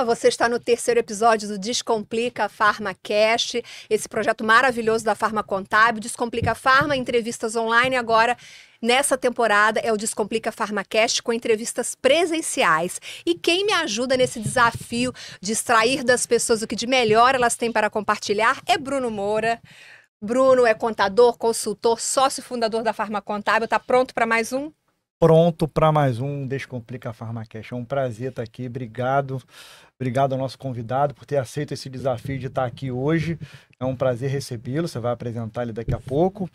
você está no terceiro episódio do Descomplica PharmaCast, esse projeto maravilhoso da Pharma Contábil. Descomplica Pharma, entrevistas online. Agora, nessa temporada, é o Descomplica PharmaCast com entrevistas presenciais. E quem me ajuda nesse desafio de extrair das pessoas o que de melhor elas têm para compartilhar é Bruno Moura. Bruno é contador, consultor, sócio fundador da Pharma Contábil. Está pronto para mais um? Pronto para mais um Descomplica PharmaCast. É um prazer estar aqui. Obrigado. Obrigado ao nosso convidado por ter aceito esse desafio de estar aqui hoje. É um prazer recebê-lo. Você vai apresentar ele daqui a pouco.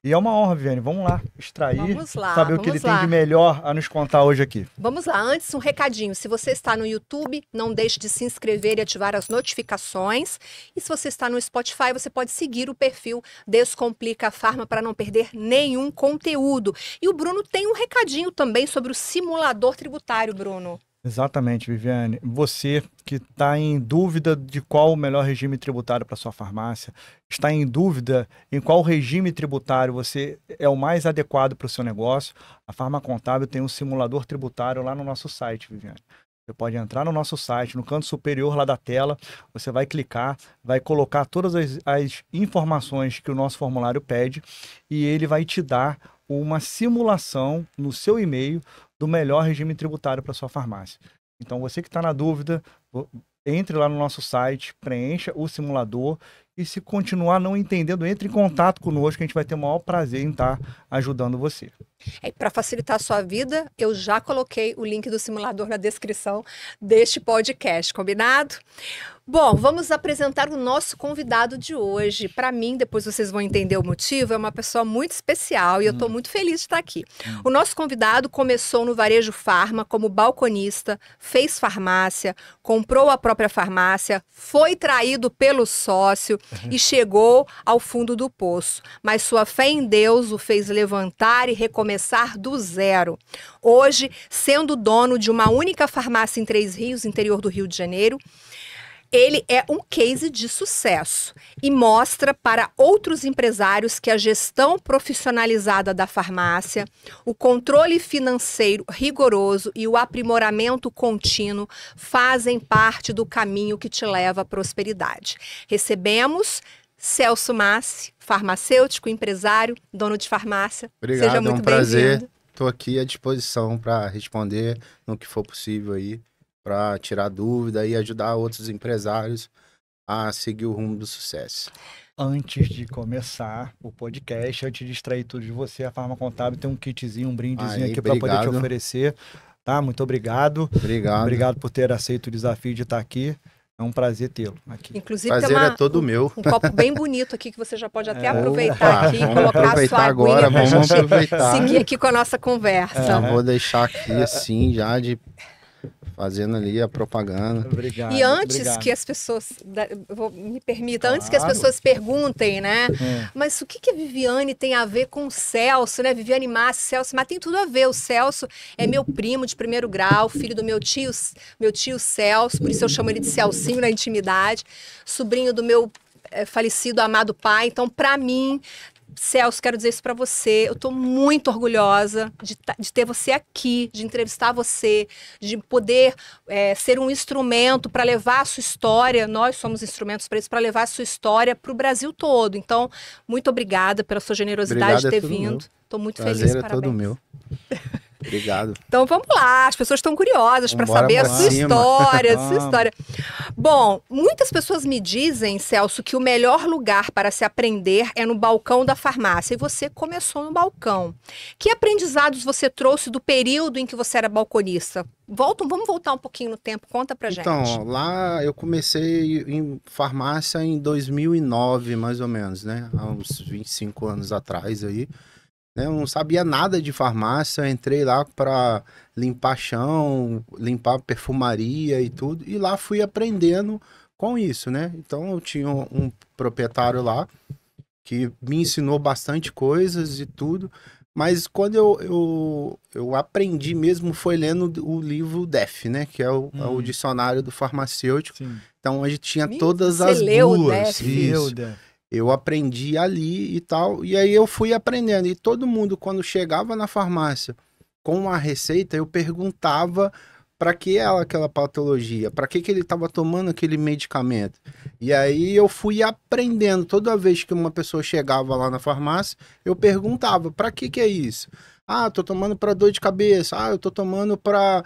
E é uma honra, Viviane. Vamos lá, extrair, saber o que ele tem de melhor a nos contar hoje aqui. Vamos lá. Antes, um recadinho. Se você está no YouTube, não deixe de se inscrever e ativar as notificações. E se você está no Spotify, você pode seguir o perfil Descomplica Pharma para não perder nenhum conteúdo. E o Bruno tem um recadinho também sobre o simulador tributário, Bruno. Exatamente, Viviane. Você que está em dúvida de qual o melhor regime tributário para sua farmácia, está em dúvida em qual regime tributário você é o mais adequado para o seu negócio, a Pharma Contábil tem um simulador tributário lá no nosso site, Viviane. Você pode entrar no nosso site, no canto superior lá da tela, você vai clicar, vai colocar todas as informações que o nosso formulário pede e ele vai te dar uma simulação no seu e-mail do melhor regime tributário para sua farmácia. Então, você que está na dúvida, entre lá no nosso site, preencha o simulador e se continuar não entendendo, entre em contato conosco, que a gente vai ter o maior prazer em estar ajudando você. Para facilitar a sua vida, eu já coloquei o link do simulador na descrição deste podcast, combinado? Bom, vamos apresentar o nosso convidado de hoje. Para mim, depois vocês vão entender o motivo, é uma pessoa muito especial e eu estou muito feliz de estar aqui. O nosso convidado começou no Varejo Farma como balconista, fez farmácia, comprou a própria farmácia, foi traído pelo sócio e chegou ao fundo do poço. Mas sua fé em Deus o fez levantar e recomeçar do zero. Hoje, sendo dono de uma única farmácia em Três Rios, interior do Rio de Janeiro, ele é um case de sucesso e mostra para outros empresários que a gestão profissionalizada da farmácia, o controle financeiro rigoroso e o aprimoramento contínuo fazem parte do caminho que te leva à prosperidade. Recebemos Celso Massi, farmacêutico, empresário, dono de farmácia. Obrigado, seja muito é um prazer. bem-vindo. Estou aqui à disposição para responder no que for possível aí, para tirar dúvida e ajudar outros empresários a seguir o rumo do sucesso. Antes de começar o podcast, antes de extrair tudo de você, a Pharma Contábil tem um kitzinho, um brindezinho aqui para poder te oferecer. Tá? Muito obrigado. Obrigado. Obrigado por ter aceito o desafio de estar aqui. É um prazer tê-lo aqui. Inclusive, prazer é todo meu. Um copo bem bonito aqui que você já pode até aproveitar aqui, colocar aproveitar a sua agora, aguinha pra vamos gente aproveitar. seguir aqui com a nossa conversa. Vou deixar aqui assim, já de fazendo ali a propaganda. Obrigado. E antes que as pessoas, me permita, antes que as pessoas perguntem, né? Mas o que a Viviane tem a ver com o Celso, né? Viviane Massi, Celso, mas tem tudo a ver. O Celso é meu primo de primeiro grau, filho do meu tio Celso, por isso eu chamo ele de Celcinho na intimidade, sobrinho do meu falecido amado pai. Então, para mim, Celso, quero dizer isso para você, eu estou muito orgulhosa de ter você aqui, de entrevistar você, de poder ser um instrumento para levar a sua história, nós somos instrumentos para isso, para levar a sua história para o Brasil todo. Então, muito obrigada pela sua generosidade de ter vindo. Estou muito feliz, parabéns. É todo meu. Obrigado. Então vamos lá, as pessoas estão curiosas para saber a sua história, Bom, muitas pessoas me dizem, Celso, que o melhor lugar para se aprender é no balcão da farmácia. E você começou no balcão. Que aprendizados você trouxe do período em que você era balconista? Vamos voltar um pouquinho no tempo, conta pra gente. Então, lá eu comecei em farmácia em 2009, mais ou menos, né? Há uns 25 anos atrás aí. Eu não sabia nada de farmácia, entrei lá para limpar chão, limpar perfumaria e tudo, e lá fui aprendendo com isso, né? Então eu tinha um proprietário lá que me ensinou bastante coisas e tudo, mas quando eu aprendi mesmo foi lendo o livro DEF, né? Que é o dicionário do farmacêutico. Sim. Então a gente tinha todas as bulas. Eu aprendi ali e tal, e aí eu fui aprendendo. E todo mundo, quando chegava na farmácia com uma receita, eu perguntava para que aquela patologia, para que ele estava tomando aquele medicamento. E aí eu fui aprendendo, toda vez que uma pessoa chegava lá na farmácia, eu perguntava, para que é isso? Ah, eu tô tomando para dor de cabeça, ah, eu tô tomando para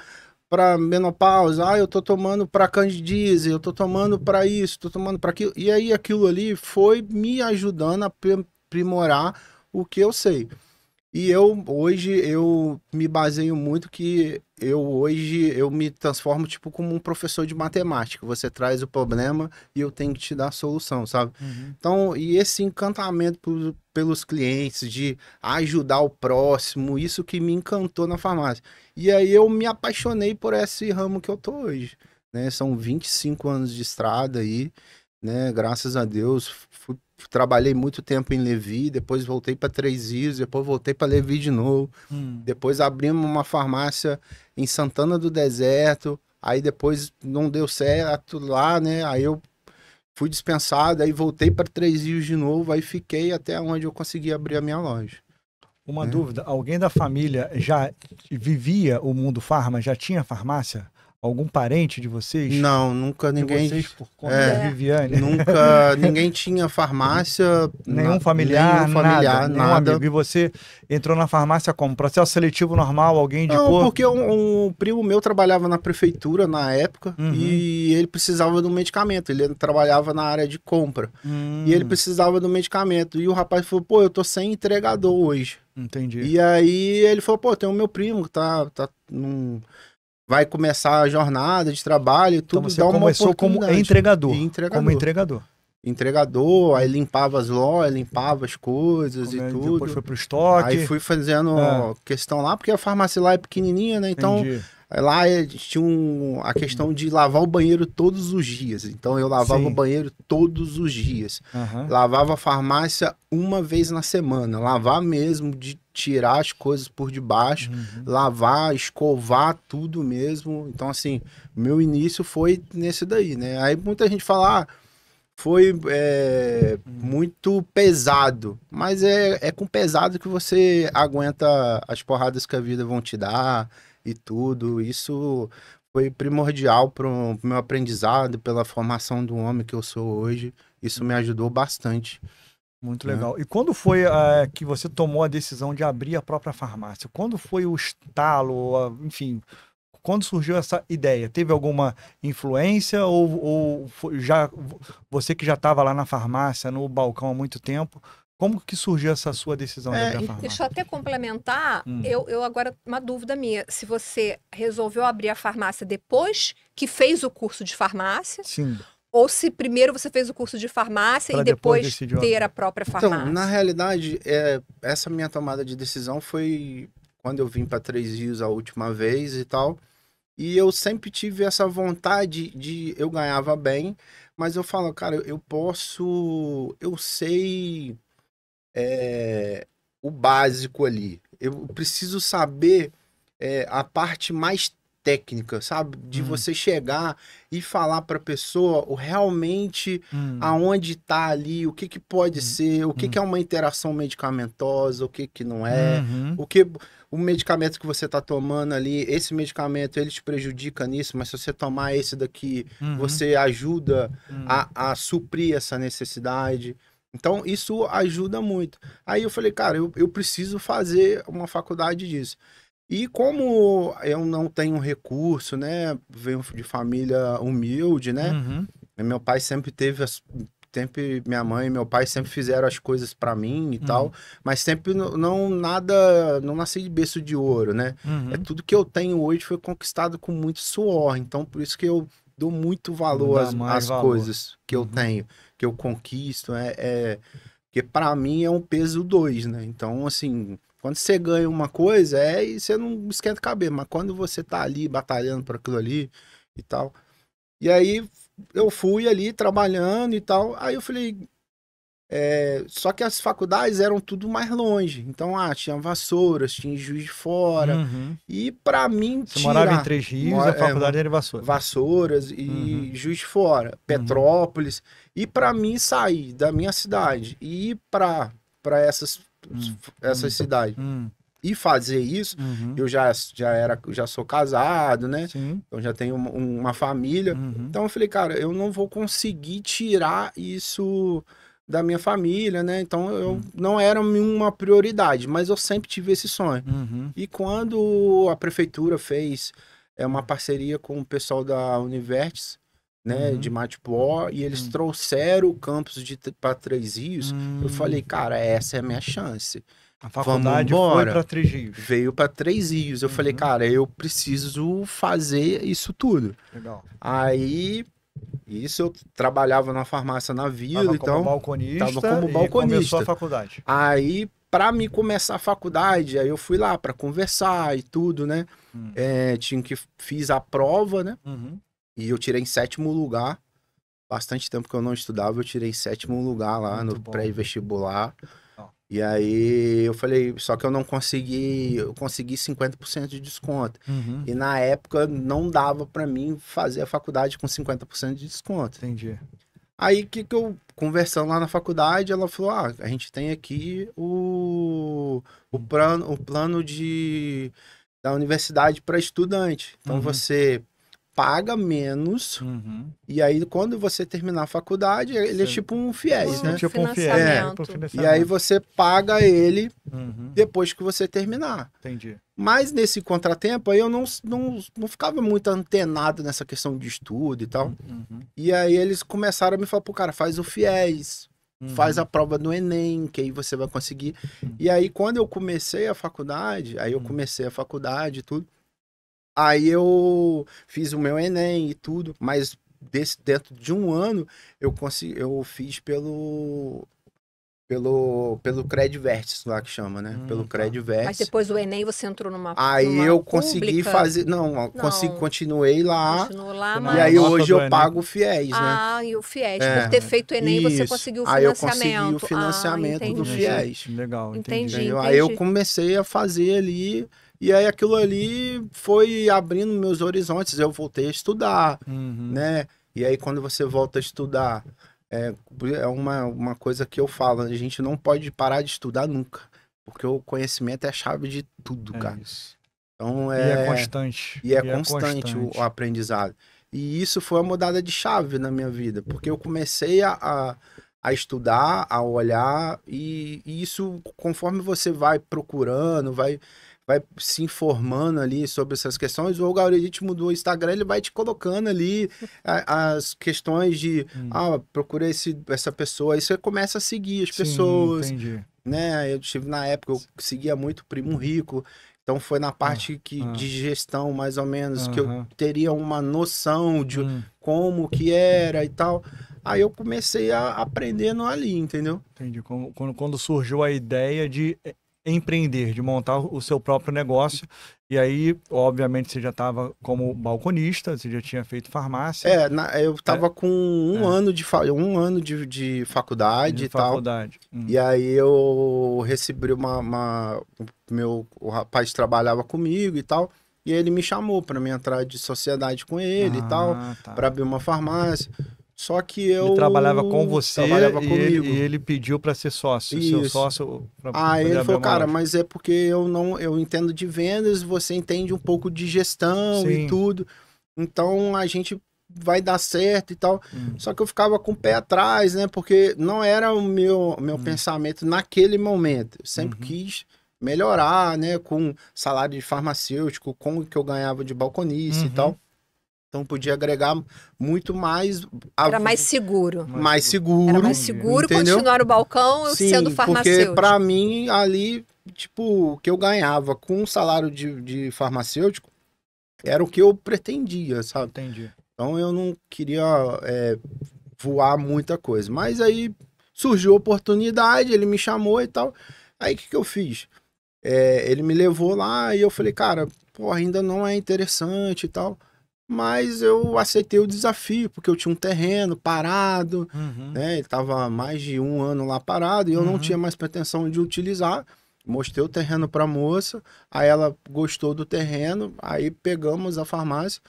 menopausa, ah, eu tô tomando para candidíase, eu tô tomando para isso, tô tomando para aquilo. E aí aquilo ali foi me ajudando a aprimorar o que eu sei. E hoje eu me baseio muito que hoje eu me transformo tipo como um professor de matemática. Você traz o problema e eu tenho que te dar a solução, sabe? Então, e esse encantamento pelos clientes, de ajudar o próximo, isso que me encantou na farmácia. E aí eu me apaixonei por esse ramo que eu tô hoje, né? São 25 anos de estrada aí, né? Graças a Deus, trabalhei muito tempo em Levi, depois voltei para Três Rios, depois voltei para Levi de novo. Depois abrimos uma farmácia em Santana do Deserto, aí depois não deu certo lá, né? Aí eu fui dispensado, aí voltei para Três Rios de novo, aí fiquei até onde eu consegui abrir a minha loja. Uma dúvida, alguém da família já vivia o mundo farma, já tinha farmácia? Algum parente de vocês? Não, nunca ninguém. Vocês, por conta da Viviane? Nunca ninguém tinha farmácia. Nenhum familiar, nada. Nenhum Nenhum amigo. E você entrou na farmácia como? Processo seletivo normal, alguém indicou? Não, porque um primo meu trabalhava na prefeitura na época e ele precisava de um medicamento. Ele trabalhava na área de compra. E ele precisava do medicamento. E o rapaz falou, pô, eu tô sem entregador hoje. Entendi. E aí ele falou, pô, tem o meu primo que vai começar a jornada de trabalho e tudo. Então você começou como entregador. Entregador, aí limpava as lojas, limpava as coisas e tudo. Depois foi pro estoque. Aí fui fazendo questão lá, porque a farmácia lá é pequenininha, né? Então, lá tinha a questão de lavar o banheiro todos os dias. Então, eu lavava o banheiro todos os dias. Lavava a farmácia uma vez na semana. Lavar mesmo, de tirar as coisas por debaixo, lavar, escovar tudo mesmo. Então, assim, meu início foi nesse daí, né? Aí muita gente fala, foi muito pesado, mas é com pesado que você aguenta as porradas que a vida vão te dar e tudo. Isso foi primordial para o meu aprendizado, pela formação do homem que eu sou hoje. Isso me ajudou bastante. Muito legal. E quando foi que você tomou a decisão de abrir a própria farmácia? Quando foi o estalo, enfim, quando surgiu essa ideia? Teve alguma influência ou já você que já estava lá na farmácia, no balcão há muito tempo, como que surgiu essa sua decisão de abrir a farmácia? Deixa eu até complementar, eu agora, uma dúvida minha, se você resolveu abrir a farmácia depois que fez o curso de farmácia, sim, ou se primeiro você fez o curso de farmácia e depois ter a própria farmácia. Então, na realidade, essa minha tomada de decisão foi quando eu vim para Três Rios a última vez e tal. E eu sempre tive essa vontade de... Eu ganhava bem, mas eu falo, cara, eu sei o básico ali. Eu preciso saber a parte mais técnica, sabe? De você chegar e falar para a pessoa realmente aonde tá ali, o que pode ser, o que é uma interação medicamentosa, o que não é, o medicamento que você tá tomando ali, esse medicamento ele te prejudica nisso, mas se você tomar esse daqui, você ajuda a suprir essa necessidade. Então, isso ajuda muito. Aí eu falei, cara, eu preciso fazer uma faculdade disso. E como eu não tenho recurso, né? Venho de família humilde, né? Meu pai sempre teve... minha mãe e meu pai sempre fizeram as coisas pra mim e tal, mas sempre não nasci de berço de ouro, né? Tudo que eu tenho hoje foi conquistado com muito suor, então por isso que eu dou muito valor às coisas que eu tenho, que eu conquisto, porque pra mim é um peso 2, né? Então, assim, quando você ganha uma coisa, e você não esquenta a cabeça, mas quando você tá ali batalhando por aquilo ali e tal, e aí eu fui ali trabalhando e tal, aí eu falei, só que as faculdades eram tudo mais longe, então tinha Vassouras, tinha Juiz de Fora, e pra mim você morava em Três Rios, a faculdade era em Vassouras. Vassouras e Juiz de Fora, Petrópolis, e pra mim sair da minha cidade e ir pra essas cidades, ir fazer isso, Uhum. eu já sou casado, né? Sim. Então já tenho uma família. Uhum. Então eu falei, cara, eu não vou conseguir tirar isso da minha família, né? Então eu não era uma prioridade, mas eu sempre tive esse sonho. Uhum. E quando a prefeitura fez uma parceria com o pessoal da Univertes, né, Uhum. de Matipó, e eles trouxeram o campus para Três Rios, eu falei, cara, essa é a minha chance. A Vamos faculdade foi embora. para Três Rios. Veio para Três Rios. Eu falei, cara, eu preciso fazer isso tudo. Legal. Aí, isso eu trabalhava na farmácia na vila, Tava então como balconista tava como e balconista. começou a faculdade. Aí, para me começar a faculdade, aí eu fui lá para conversar e tudo, né? Fiz a prova, né? Uhum. E eu tirei em 7º lugar. Bastante tempo que eu não estudava, eu tirei em 7º lugar lá Muito no bom. pré-vestibular. Ó. E aí eu falei, só que eu não consegui, eu consegui 50% de desconto. Uhum. E na época não dava para mim fazer a faculdade com 50% de desconto. Entendi. Aí que eu, conversando lá na faculdade, ela falou, a gente tem aqui o plano da universidade para estudante. Então você paga menos, e aí quando você terminar a faculdade, ele é tipo um FIES, né? Tipo um financiamento. E aí você paga ele Uhum. depois que você terminar. Entendi. Mas nesse contratempo aí eu não ficava muito antenado nessa questão de estudo e tal. Uhum. E aí eles começaram a me falar, pô, cara, faz o FIES, faz a prova do Enem, que aí você vai conseguir. E aí quando eu comecei a faculdade, e tudo, aí eu fiz o meu Enem e tudo, mas dentro de um ano eu fiz pelo Credvertis lá que chama, né? Pelo Mas Credvertis. depois do Enem você entrou numa Aí numa eu consegui pública? fazer, continuei lá. Continuou lá, E mas... aí nota hoje do eu Enem. pago o FIES, né? Ah, e o FIES. É. Por ter feito o Enem, você Isso. conseguiu o Aí eu financiamento. consegui o financiamento do entendi. FIES. Legal, Entendi. Entendeu? Aí eu comecei a fazer ali, e aí aquilo ali foi abrindo meus horizontes, eu voltei a estudar, Uhum. né? E aí quando você volta a estudar, é uma coisa que eu falo, a gente não pode parar de estudar nunca, porque o conhecimento é a chave de tudo, cara. Isso. Então E é constante. E é constante o aprendizado. E isso foi uma mudada de chave na minha vida, porque eu comecei a estudar, a olhar, e isso, conforme você vai procurando, vai se informando ali sobre essas questões, o algoritmo do Instagram ele vai te colocando ali as questões de, procura essa pessoa, aí você começa a seguir as pessoas, entendi. né? Eu tive na época, eu seguia muito Primo Rico, então foi na parte de gestão, mais ou menos, que eu teria uma noção de como que era e tal. Aí eu comecei a aprendendo ali, entendeu? Entendi. Quando surgiu a ideia de empreender, de montar o seu próprio negócio, e aí, obviamente, você já estava como balconista, você já tinha feito farmácia. Eu estava com um ano de faculdade e tal. E aí eu recebi o rapaz trabalhava comigo e tal, e ele me chamou para me entrar de sociedade com ele e tal, para abrir uma farmácia. Só que ele trabalhava com você comigo. E ele pediu para ser sócio. Isso. Seu sócio. Ele falou, cara, mas é porque eu entendo de vendas, você entende um pouco de gestão e tudo. Então a gente vai dar certo e tal. Só que eu ficava com o pé atrás, né? Porque não era o meu pensamento naquele momento. Eu sempre quis melhorar, né? Com salário de farmacêutico, com o que eu ganhava de balconista e tal. Então podia agregar muito mais. Era mais seguro. Mais seguro. Era mais seguro entendeu? continuar no balcão sendo farmacêutico. Porque pra mim, ali, tipo, o que eu ganhava com o salário de farmacêutico era o que eu pretendia, sabe? Entendi. Então eu não queria voar muita coisa. Mas aí surgiu a oportunidade, ele me chamou e tal. Aí o que eu fiz? Ele me levou lá e eu falei, cara, pô, ainda não é interessante e tal. Mas eu aceitei o desafio, porque eu tinha um terreno parado, né? Ele tava mais de um ano lá parado e eu não tinha mais pretensão de utilizar. Mostrei o terreno pra moça, aí ela gostou do terreno, aí pegamos a farmácia.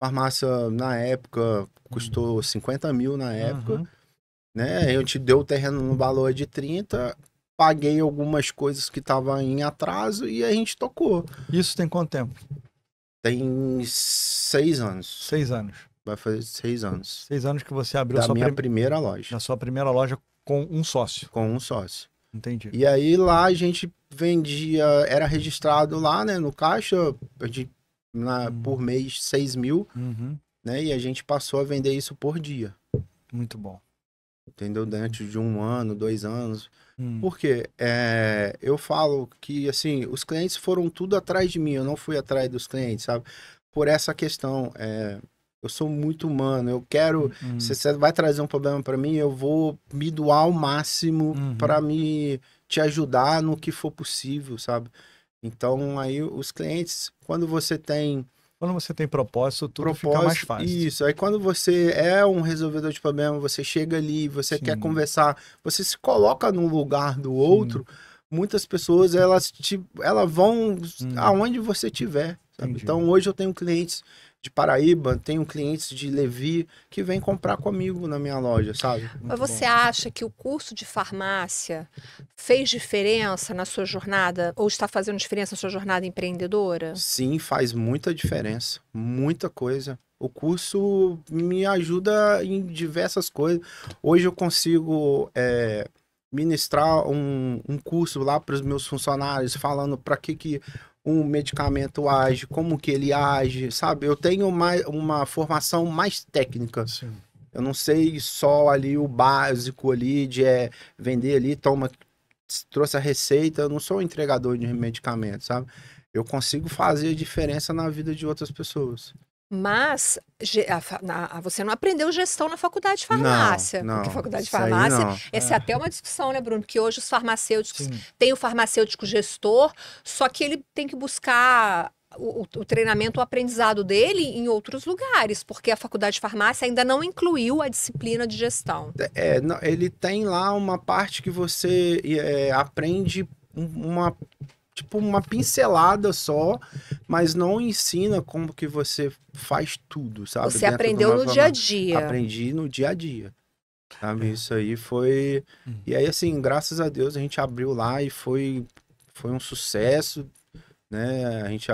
A farmácia, na época, custou 50 mil na época, né? A gente deu o terreno no valor de 30, paguei algumas coisas que estavam em atraso e a gente tocou. Isso tem quanto tempo? Tem 6 anos. 6 anos. Vai fazer 6 anos. 6 anos que você abriu Da minha primeira loja. na sua primeira loja com um sócio. Com um sócio. Entendi. E aí lá a gente vendia, era registrado lá, né, no caixa, a gente, por mês 6 mil, Uhum. né, e a gente passou a vender isso por dia. Muito bom. Entendeu? Dentro de 1 ano, 2 anos. Porque eu falo que, assim, os clientes foram tudo atrás de mim, eu não fui atrás dos clientes, sabe? Por essa questão, eu sou muito humano, eu quero, se você vai trazer um problema para mim, eu vou me doar ao máximo para me te ajudar no que for possível, sabe? Então, aí os clientes, quando você tem propósito, tudo fica mais fácil. Isso, aí quando você é um resolvedor de problema, você chega ali, você quer conversar, você se coloca no lugar do outro, muitas pessoas, elas vão aonde você estiver, sabe? Então, hoje eu tenho clientes de Paraíba, tenho clientes de Levi que vêm comprar comigo na minha loja, sabe? Mas você acha que o curso de farmácia fez diferença na sua jornada, ou está fazendo diferença na sua jornada empreendedora? Sim, faz muita diferença, muita coisa. O curso me ajuda em diversas coisas. Hoje eu consigo ministrar um curso lá para os meus funcionários, falando para que um medicamento age, como que ele age, sabe? Eu tenho uma formação mais técnica. Sim. Eu não sei só ali o básico ali de vender ali, trouxe a receita, eu não sou um entregador de medicamento, sabe? Eu consigo fazer a diferença na vida de outras pessoas. Mas você não aprendeu gestão na faculdade de farmácia. Não, porque faculdade de isso aí farmácia, não. essa é até uma discussão, né, Bruno? Porque hoje os farmacêuticos têm o farmacêutico gestor, só que ele tem que buscar o treinamento, o aprendizado dele em outros lugares, porque a faculdade de farmácia ainda não incluiu a disciplina de gestão. Não, ele tem lá uma parte que você aprende uma pincelada só, mas não ensina como que você faz tudo, sabe? Você aprendeu no dia a dia. Aprendi no dia a dia, sabe? Isso aí foi... E aí, assim, graças a Deus, a gente abriu lá e foi um sucesso, né? A gente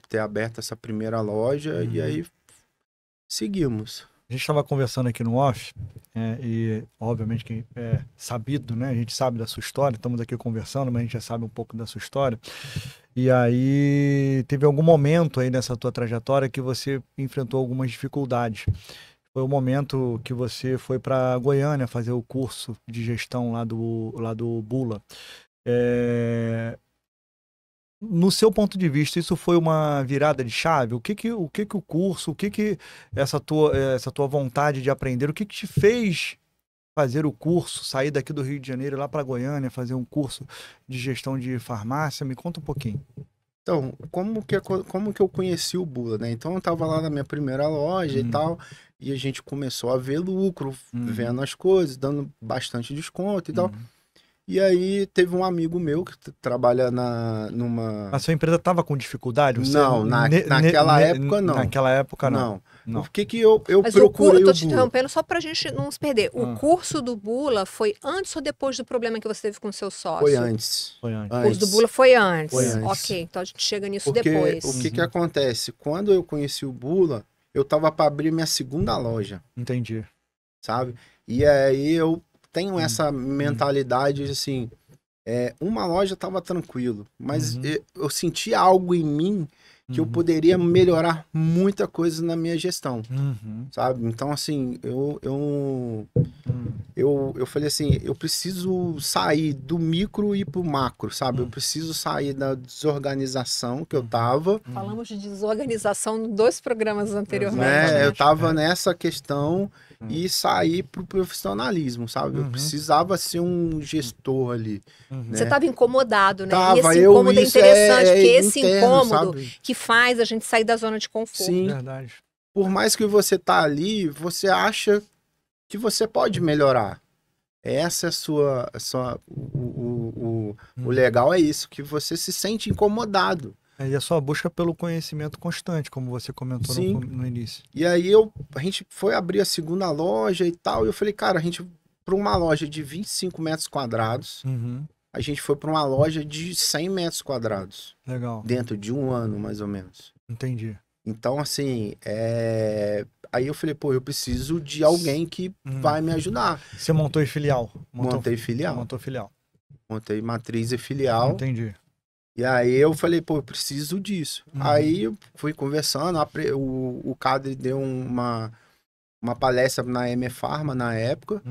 ter aberto essa primeira loja e aí seguimos. A gente estava conversando aqui no off, e obviamente que é sabido, né? A gente sabe da sua história, estamos aqui conversando, mas a gente já sabe um pouco da sua história. E aí, teve algum momento aí nessa tua trajetória que você enfrentou algumas dificuldades. Foi o momento que você foi para Goiânia fazer o curso de gestão lá do Bula. No seu ponto de vista, isso foi uma virada de chave? O que o curso, essa tua vontade de aprender, o que te fez fazer o curso, sair daqui do Rio de Janeiro lá para Goiânia, fazer um curso de gestão de farmácia? Me conta um pouquinho. Então, como que eu conheci o Bula, né? Então eu tava lá na minha primeira loja e tal, e a gente começou a ver lucro, vendo as coisas, dando bastante desconto e tal. E aí teve um amigo meu que trabalha numa... A sua empresa estava com dificuldade? Não, naquela época não. Naquela época não. Por que eu Mas procurei eu tô o te Bula? interrompendo só pra gente não se perder. O curso do Bula foi antes ou depois do problema que você teve com o seu sócio? Foi antes. O curso do Bula foi antes. Foi antes. Ok, então a gente chega nisso Porque depois. o que acontece? Quando eu conheci o Bula, eu tava para abrir minha segunda loja. Entendi. Sabe? E aí eu tenho essa mentalidade assim, uma loja tava tranquilo, mas eu senti algo em mim que eu poderia melhorar muita coisa na minha gestão, sabe? Então, assim, eu falei assim, eu preciso sair do micro e ir pro macro, sabe? Eu preciso sair da desorganização que eu tava. Falamos de desorganização em 2 programas anteriormente. Né? Eu tava nessa questão e sair pro profissionalismo, sabe? Eu precisava ser um gestor ali. Né? Você tava incomodado, né? Tava, e esse incômodo é interessante, porque esse interno, incômodo sabe? que faz a gente sair da zona de conforto. Sim. Verdade. Por mais que você tá ali, você acha que você pode melhorar. Essa é o legal é isso, que você se sente incomodado. E a sua busca pelo conhecimento constante, como você comentou no início. E aí a gente foi abrir a segunda loja e tal, e eu falei, cara, para uma loja de 25 metros quadrados, a gente foi para uma loja de 100 metros quadrados. Legal. Dentro de um ano, mais ou menos. Entendi. Então, assim, aí eu falei, pô, eu preciso de alguém que vai me ajudar. Você montou em filial? Montei filial. Montou filial. Montei matriz e filial. Entendi. E aí eu falei, pô, eu preciso disso. Aí eu fui conversando, o Cadre deu uma palestra na M Pharma na época.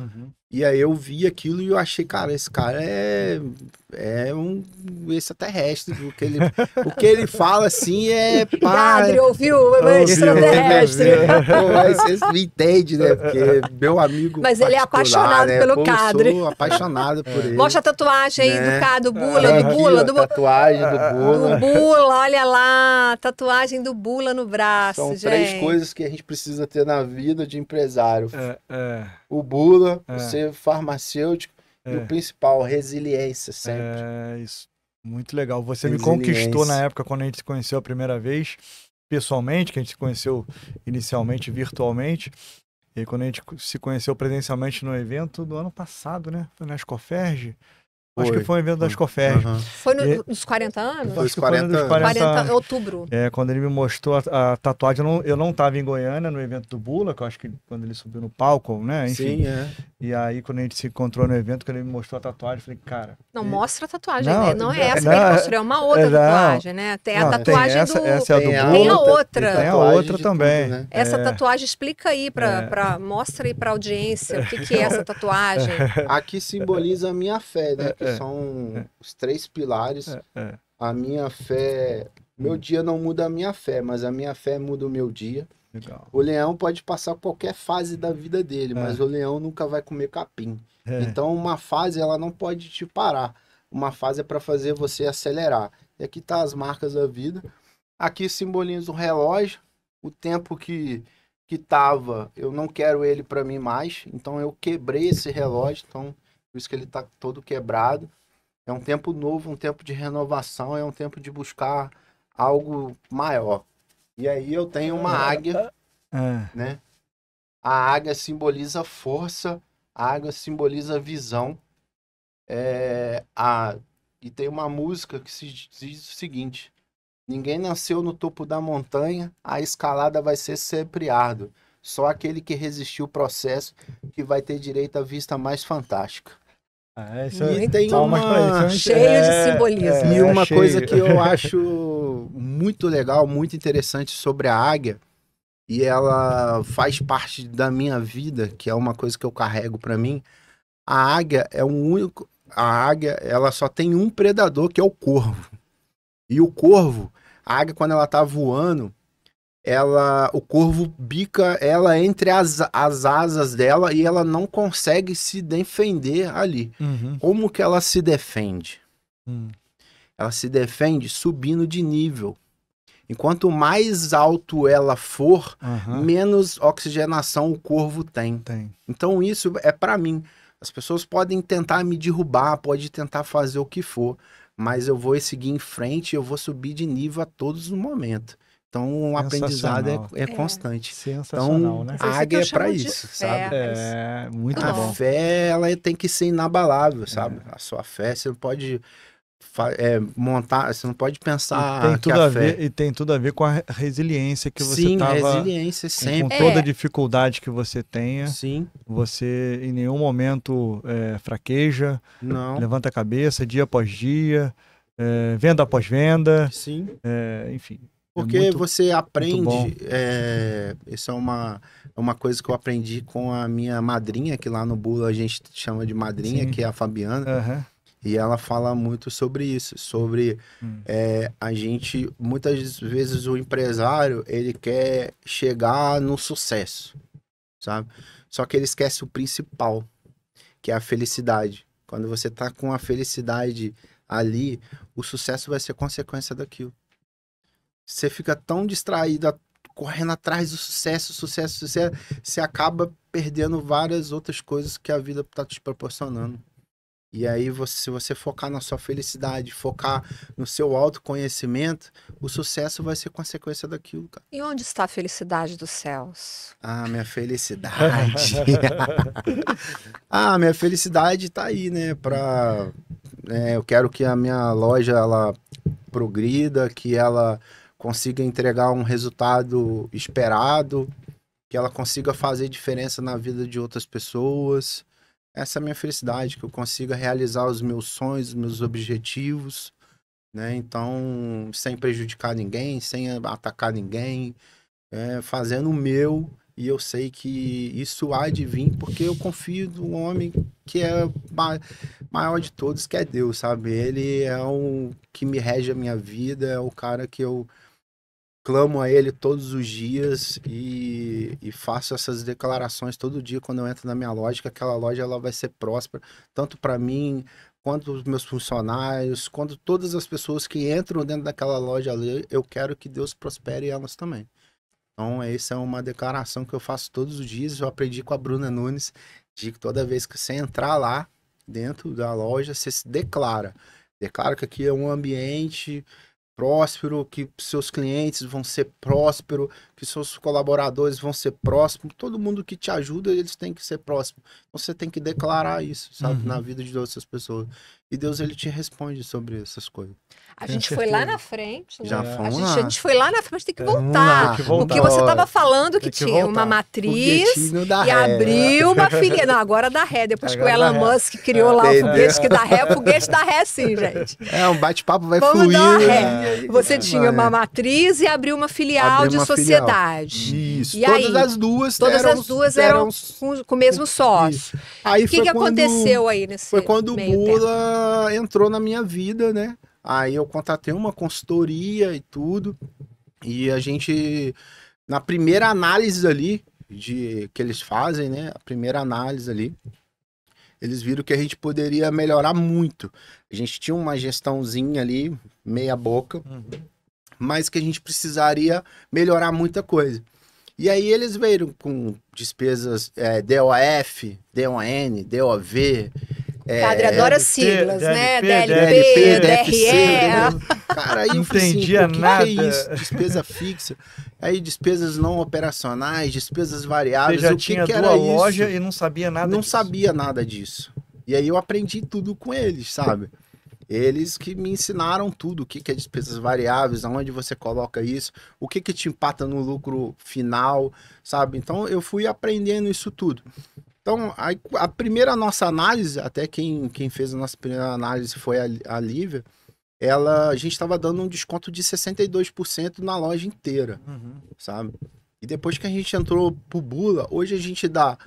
E aí eu vi aquilo e eu achei, cara, esse cara é um extraterrestre. O que ele fala assim é... Cadre, ouviu? Extraterrestre. Vocês me entendem, né? Porque meu amigo... Mas ele é apaixonado pelo Cadre. Eu sou apaixonado por ele. Mostra a tatuagem aí do Cadre, do Bula. Tatuagem do Bula. Do Bula, olha lá. Tatuagem do Bula no braço, São gente. 3 coisas que a gente precisa ter na vida de empresário. O Bula, ser farmacêutico e o principal, resiliência sempre. É isso. Muito legal. Você me conquistou na época quando a gente se conheceu a primeira vez, pessoalmente, que a gente se conheceu inicialmente virtualmente. E aí, quando a gente se conheceu presencialmente no evento do ano passado, né? Foi na Escoferge. Acho que foi um evento da Escoferge. Foi nos 40 anos? Foi os 40 40 outubro. Quando ele me mostrou a tatuagem, eu não estava em Goiânia no evento do Bula, que eu acho que quando ele subiu no palco, né? Enfim. Sim, E aí, quando a gente se encontrou no evento, quando ele me mostrou a tatuagem, eu falei, cara... Não, mostra a tatuagem, né? Não é essa que ele construiu, é uma outra tatuagem, né? Tem a tatuagem do... Essa é a do Bula. Tem a outra. Tem a outra também. Tudo, né? Essa tatuagem, explica aí, mostra aí pra audiência o que é essa tatuagem. Aqui simboliza a minha fé, né? Que são os 3 pilares. A minha fé... Meu dia não muda a minha fé, mas a minha fé muda o meu dia. Legal. O leão pode passar qualquer fase da vida dele, mas o leão nunca vai comer capim. Então, uma fase, ela não pode te parar. Uma fase é para fazer você acelerar. E aqui tá as marcas da vida. Aqui simboliza o relógio, o tempo que tava, eu não quero ele para mim mais. Então, eu quebrei esse relógio, então, por isso que ele tá todo quebrado. É um tempo novo, um tempo de renovação, é um tempo de buscar algo maior. E aí eu tenho uma águia, né? A águia simboliza força, a águia simboliza visão. E tem uma música que se diz o seguinte: ninguém nasceu no topo da montanha, a escalada vai ser sempre árdua. Só aquele que resistiu o processo que vai ter direito à vista mais fantástica. E tem uma... cheio de simbolismo. E uma coisa que eu acho muito legal, muito interessante sobre a águia, e ela faz parte da minha vida, que é uma coisa que eu carrego para mim. A águia é a águia, ela só tem um predador, que é o corvo. E o corvo, a águia, quando ela tá voando, o corvo bica ela entre as asas dela e ela não consegue se defender ali. Como que ela se defende? Ela se defende subindo de nível. Enquanto mais alto ela for, menos oxigenação o corvo tem. Então isso é para mim. As pessoas podem tentar me derrubar, podem tentar fazer o que for, mas eu vou seguir em frente, eu vou subir de nível a todos os momentos. Então, o aprendizado é constante. Sensacional, então, né? A águia é para isso, sabe? Muito a bom. Fé, ela tem que ser inabalável, sabe? A sua fé, você não pode montar, você não pode pensar e tem tudo a ver com a resiliência que você Sim, tava... resiliência sempre. Com toda a dificuldade que você tenha, Sim. Você em nenhum momento fraqueja, não. Levanta a cabeça dia após dia, venda após venda. Sim. Enfim. Porque você aprende, isso é uma coisa que eu aprendi com a minha madrinha, que lá no Bula a gente chama de madrinha, que é a Fabiana, e ela fala muito sobre isso, sobre a gente, muitas vezes o empresário, ele quer chegar no sucesso, sabe? Só que ele esquece o principal, que é a felicidade. Quando você tá com a felicidade ali, o sucesso vai ser consequência daquilo. Você fica tão distraído, correndo atrás do sucesso, você acaba perdendo várias outras coisas que a vida está te proporcionando. E aí, se você focar na sua felicidade, focar no seu autoconhecimento, o sucesso vai ser consequência daquilo, cara. E onde está a felicidade dos céus? Ah, minha felicidade. Minha felicidade tá aí, né? Eu quero que a minha loja ela progrida, que ela consiga entregar um resultado esperado, que ela consiga fazer diferença na vida de outras pessoas. Essa é a minha felicidade, que eu consiga realizar os meus sonhos, os meus objetivos, né? Então, sem prejudicar ninguém, sem atacar ninguém, fazendo o meu. E eu sei que isso há de vir, porque eu confio no homem que é maior de todos, que é Deus, sabe? Ele é o que me rege a minha vida, é o cara que eu clamo a ele todos os dias e faço essas declarações todo dia quando eu entro na minha loja, que aquela loja ela vai ser próspera, tanto para mim, quanto os meus funcionários, quanto todas as pessoas que entram dentro daquela loja ali, eu quero que Deus prospere elas também. Então, essa é uma declaração que eu faço todos os dias. Eu aprendi com a Bruna Nunes, de que toda vez que você entrar lá dentro da loja, você se declara. Declara que aqui é um ambiente próspero, que seus clientes vão ser prósperos, que seus colaboradores vão ser prósperos. Todo mundo que te ajuda, eles têm que ser próximos. Então, você tem que declarar isso, sabe, na vida de outras pessoas. E Deus, ele te responde sobre essas coisas. A gente foi lá na frente, né? Já fomos lá. A gente foi lá na frente, tem que voltar. Porque você estava falando que tinha uma matriz e abriu uma filial. Não, agora dá ré. Depois que o Elon Musk criou lá o foguete que dá ré, o foguete dá ré sim, gente. Um bate-papo vai Vamos fluir. Dar ré. Você tinha uma matriz e abriu uma filial de sociedade. Isso. E todas aí, as duas eram com o mesmo sócio. Aí o que aconteceu aí nesse Foi quando o Bula tempo? Entrou na minha vida, né? Aí eu contratei uma consultoria e tudo. E a gente, na primeira análise ali, que eles fazem, né? A primeira análise ali, eles viram que a gente poderia melhorar muito. A gente tinha uma gestãozinha ali, meia boca, mas que a gente precisaria melhorar muita coisa. E aí eles veio com despesas DOF, DON, DOV... Padre adora siglas, né? DLP, DRE. Cara, aí não eu falei assim, entendia nada. Que é isso? Despesa fixa. Aí despesas não operacionais, despesas variáveis. Você já o tinha que tua era loja isso? e não sabia nada Não disso. sabia nada disso. E aí eu aprendi tudo com eles, sabe? Eles que me ensinaram tudo, o que é despesas variáveis, aonde você coloca isso, o que te impacta no lucro final, sabe? Então eu fui aprendendo isso tudo. Então, a primeira nossa análise, até quem fez a nossa primeira análise foi a Lívia, a gente estava dando um desconto de 62% na loja inteira, sabe? E depois que a gente entrou pro Bula, hoje a gente dá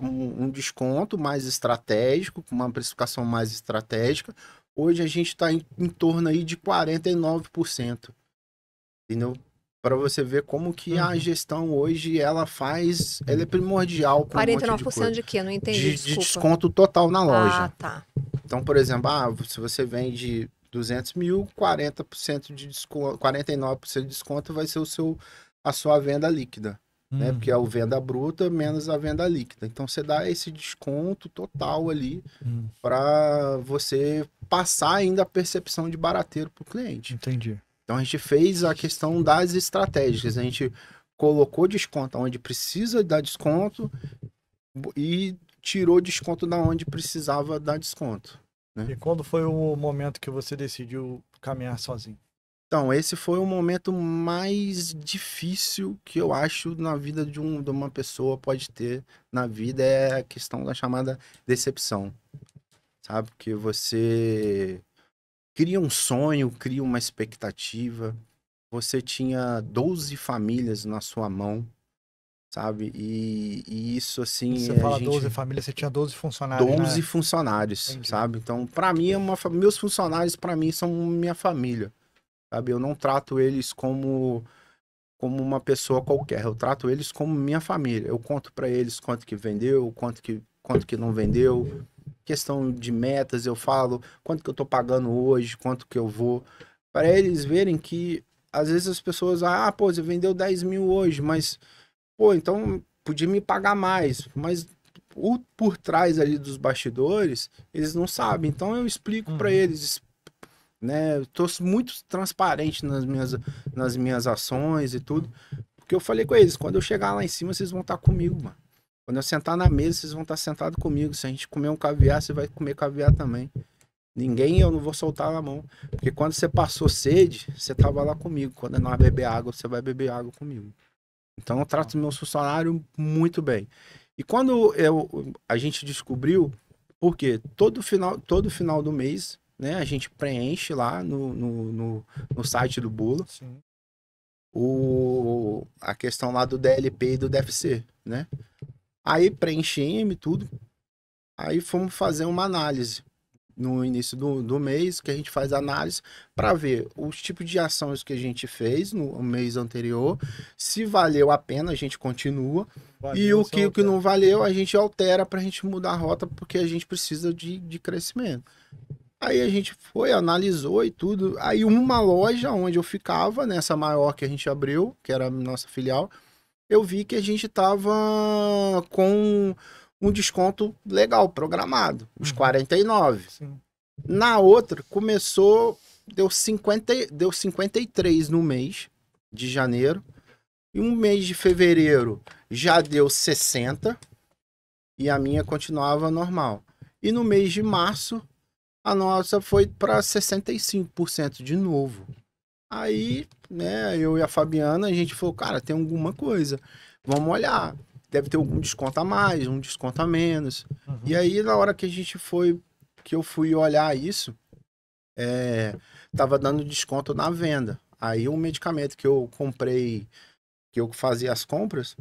um desconto mais estratégico, com uma precificação mais estratégica. Hoje a gente está em torno aí de 49%, entendeu? Para você ver como que a gestão hoje, ela é primordial para 49% de quê? Não entendi, de desconto total na loja. Ah, tá. Então, por exemplo, se você vende 200 mil, 40% de desconto, 49% de desconto vai ser a sua venda líquida, né? Porque é a venda bruta menos a venda líquida. Então, você dá esse desconto total ali para você passar ainda a percepção de barateiro para o cliente. Entendi. Então a gente fez a questão das estratégias, a gente colocou desconto onde precisa dar desconto e tirou desconto da onde precisava dar desconto, né? E quando foi o momento que você decidiu caminhar sozinho? Então, esse foi o momento mais difícil que eu acho na vida de uma pessoa pode ter na vida, é a questão da chamada decepção, sabe? Porque você cria um sonho, cria uma expectativa. Você tinha 12 famílias na sua mão, sabe? E isso, assim... Você fala 12 famílias, você tinha 12 funcionários, 12 né? funcionários, Entendi. sabe? Então, pra mim, meus funcionários, pra mim, são minha família, sabe? Eu não trato eles como uma pessoa qualquer. Eu trato eles como minha família. Eu conto pra eles quanto que vendeu, quanto que não vendeu. Questão de metas, eu falo quanto que eu tô pagando hoje, quanto que eu vou, para eles verem que às vezes as pessoas, pô, você vendeu 10 mil hoje, mas, pô, então podia me pagar mais, mas por trás ali dos bastidores, eles não sabem, então eu explico para eles, né, eu tô muito transparente nas minhas ações e tudo, porque eu falei com eles, quando eu chegar lá em cima, vocês vão estar comigo, mano. Quando eu sentar na mesa, vocês vão estar sentados comigo. Se a gente comer um caviar, você vai comer caviar também. Ninguém, eu não vou soltar na mão. Porque quando você passou sede, você tava lá comigo. Quando nós beber água, você vai beber água comigo. Então eu trato meus funcionários muito bem. E quando a gente descobriu, porque todo final do mês, né, a gente preenche lá no site do Bula Sim. a questão lá do DLP e do DFC, né? Aí preenchemos tudo. Aí fomos fazer uma análise no início do mês, que a gente faz análise para ver os tipos de ações que a gente fez no mês anterior, se valeu a pena, a gente continua, e o que não valeu, a gente altera para a gente mudar a rota, porque a gente precisa de crescimento. Aí a gente foi, analisou e tudo. Aí uma loja onde eu ficava, nessa maior que a gente abriu, que era a nossa filial, eu vi que a gente tava com um desconto legal, programado, os 49. Sim. Na outra, começou, deu 53 no mês de janeiro, e um mês de fevereiro já deu 60, e a minha continuava normal. E no mês de março, a nossa foi para 65% de novo. Aí, né, eu e a Fabiana, a gente falou, cara, tem alguma coisa, vamos olhar. Deve ter algum desconto a mais, um desconto a menos. Uhum. E aí, na hora que a gente foi, que eu fui olhar isso, tava dando desconto na venda. Aí um medicamento que eu comprei, que eu fazia as compras,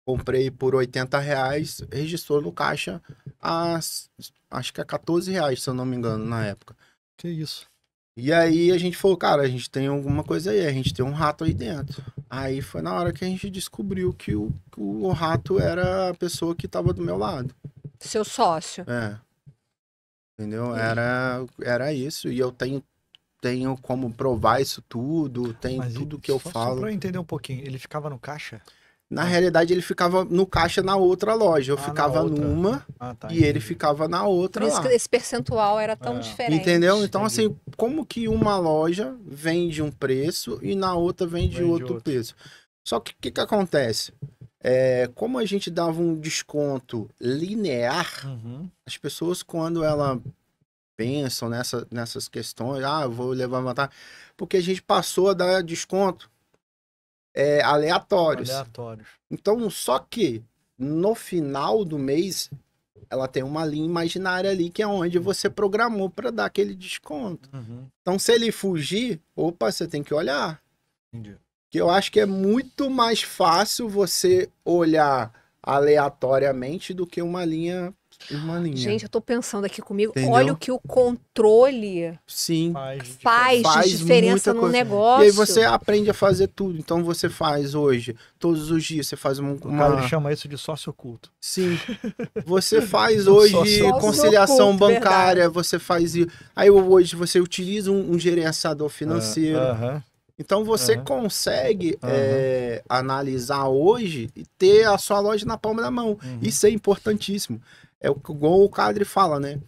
comprei por R$80, registrou no caixa acho que é R$14, se eu não me engano, na época. Que isso? E aí a gente falou, cara, a gente tem alguma coisa aí, a gente tem um rato aí dentro. Aí foi na hora que a gente descobriu que o rato era a pessoa que tava do meu lado. Seu sócio. Entendeu? Era isso. E eu tenho como provar isso tudo, tem tudo que eu falo. Só pra eu entender um pouquinho, ele ficava no caixa? Na realidade, ele ficava no caixa na outra loja. Eu ficava numa e ele ficava na outra lá. Por isso que esse percentual era tão diferente. Entendeu? Então, assim, como que uma loja vende um preço e na outra vende outro preço? Só que o que acontece? Como a gente dava um desconto linear, as pessoas, quando elas pensam nessas questões, eu vou levar vantagem, porque a gente passou a dar desconto aleatórios. Então, só que no final do mês, ela tem uma linha imaginária ali, que é onde você programou para dar aquele desconto. Então, se ele fugir, você tem que olhar. Entendi. Que eu acho que é muito mais fácil você olhar aleatoriamente do que uma linha. Gente, eu tô pensando aqui comigo, Entendeu? olha o que o controle faz diferença no negócio. E aí você aprende a fazer tudo. Então você faz hoje, todos os dias, você faz uma... O cara chama isso de sócio oculto. Sim. Você faz hoje conciliação oculto, bancária, verdade. Você faz... Aí hoje você utiliza um gerenciador financeiro. Então você consegue analisar hoje e ter a sua loja na palma da mão. Isso é importantíssimo. É igual o Cadre fala, né?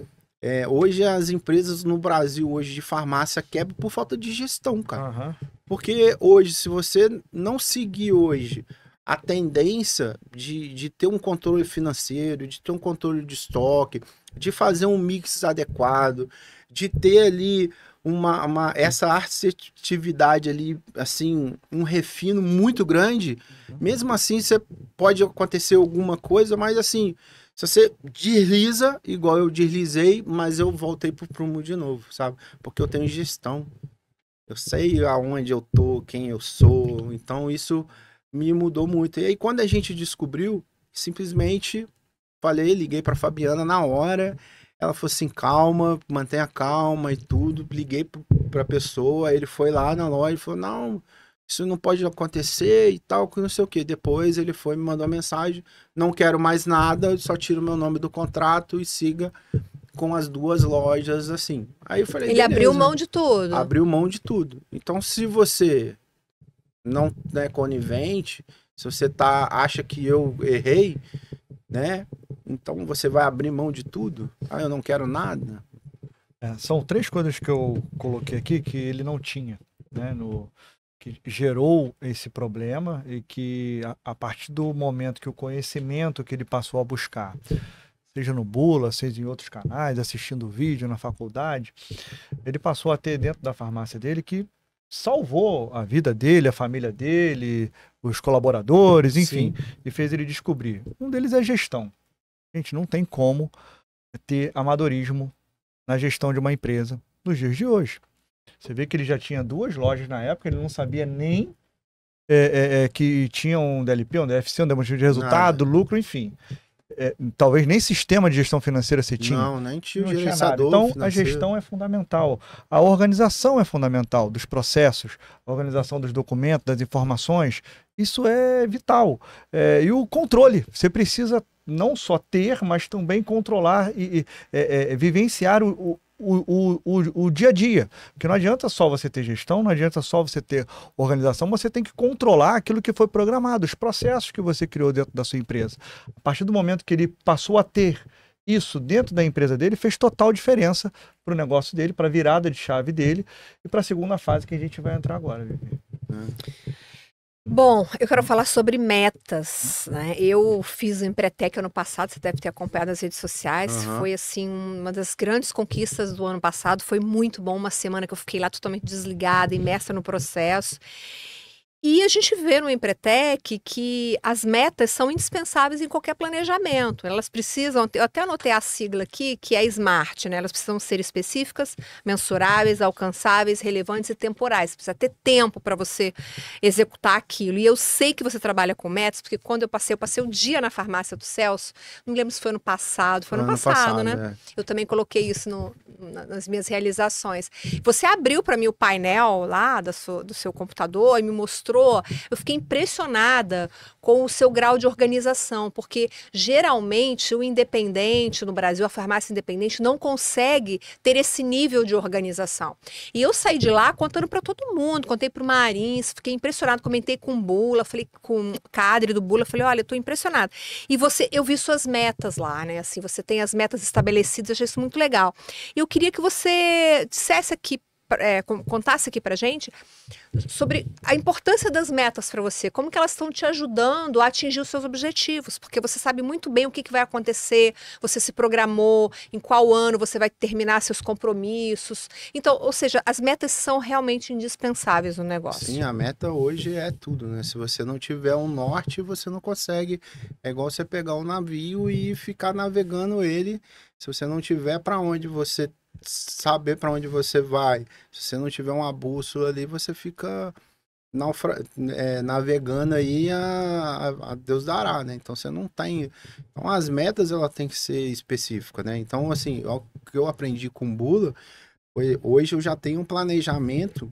Hoje as empresas no Brasil hoje de farmácia quebram por falta de gestão, cara. Porque hoje, se você não seguir hoje a tendência de ter um controle financeiro, de ter um controle de estoque, de fazer um mix adequado, de ter ali essa assertividade ali, assim, um refino muito grande, mesmo assim você pode acontecer alguma coisa, mas assim, se você desliza, igual eu deslizei, mas eu voltei pro prumo de novo, sabe? Porque eu tenho gestão. Eu sei aonde eu tô, quem eu sou, então isso me mudou muito. E aí quando a gente descobriu, simplesmente liguei pra Fabiana na hora, ela falou assim, calma, mantenha calma e tudo. Liguei pra pessoa, ele foi lá na loja e falou, não, isso não pode acontecer e tal, que não sei o que. Depois ele foi, me mandou uma mensagem, não quero mais nada, só tiro meu nome do contrato e siga com as duas lojas, assim. Aí eu falei, ele abriu mão de tudo. Abriu mão de tudo. Então, se você não é conivente, se você acha que eu errei, né? Então você vai abrir mão de tudo? Eu não quero nada. São 3 coisas que eu coloquei aqui que ele não tinha, né? Que gerou esse problema e que a partir do momento que o conhecimento que ele passou a buscar, seja no Bula, seja em outros canais, assistindo vídeo na faculdade, ele passou a ter dentro da farmácia dele que salvou a vida dele, a família dele, os colaboradores, enfim, e fez ele descobrir. Um deles é gestão. Gente, não tem como ter amadorismo na gestão de uma empresa nos dias de hoje. Você vê que ele já tinha 2 lojas na época, ele não sabia nem que tinha um DLP, um DFC, um demonstrativo de resultado, lucro, enfim. Talvez nem sistema de gestão financeira você tinha. Não, nem tinha o Não tinha nada. gerenciador Então, financeiro. a gestão é fundamental. A organização é fundamental dos processos, a organização dos documentos, das informações. Isso é vital. E o controle. Você precisa não só ter, mas também controlar e vivenciar o dia a dia. Porque não adianta só você ter gestão, não adianta só você ter organização, você tem que controlar aquilo que foi programado, os processos que você criou dentro da sua empresa. A partir do momento que ele passou a ter isso dentro da empresa dele, fez total diferença para o negócio dele, para a virada de chave dele e para a segunda fase que a gente vai entrar agora, Vivi. Bom, eu quero falar sobre metas, né? Eu fiz o Empretec ano passado, você deve ter acompanhado nas redes sociais. Foi, assim, uma das grandes conquistas do ano passado. Foi muito bom, uma semana que eu fiquei lá totalmente desligada, imersa no processo. E a gente vê no Empretec que as metas são indispensáveis em qualquer planejamento. Elas precisam, eu até anotei a sigla aqui, que é SMART, né? Elas precisam ser específicas, mensuráveis, alcançáveis, relevantes e temporais. Você precisa ter tempo para você executar aquilo. E eu sei que você trabalha com metas, porque quando eu passei um dia na farmácia do Celso, não me lembro se foi ano passado, foi ano passado, né? Eu também coloquei isso nas minhas realizações. Você abriu para mim o painel lá do seu computador e me mostrou. Eu fiquei impressionada com o seu grau de organização, porque geralmente o independente no Brasil, a farmácia independente, não consegue ter esse nível de organização. E eu saí de lá contando para todo mundo, contei para o Marins, fiquei impressionada, comentei com o Bula, falei com o Cadre do Bula, falei, olha, eu estou impressionada. E eu vi suas metas lá, né? Assim, você tem as metas estabelecidas, eu achei isso muito legal. E eu queria que você dissesse aqui, contasse aqui pra gente sobre a importância das metas para você, como que elas estão te ajudando a atingir os seus objetivos, porque você sabe muito bem o que vai acontecer, você se programou, em qual ano você vai terminar seus compromissos. Então, ou seja, as metas são realmente indispensáveis no negócio. Sim, a meta hoje é tudo, né? Se você não tiver um norte, você não consegue. É igual você pegar um navio e ficar navegando ele. Se você não tiver para onde você saber para onde você vai, se você não tiver uma bússola ali, você fica navegando aí a Deus dará, né? Então você não tem. Então as metas ela tem que ser específica, né? Então assim, o que eu aprendi com o Bula, hoje eu já tenho um planejamento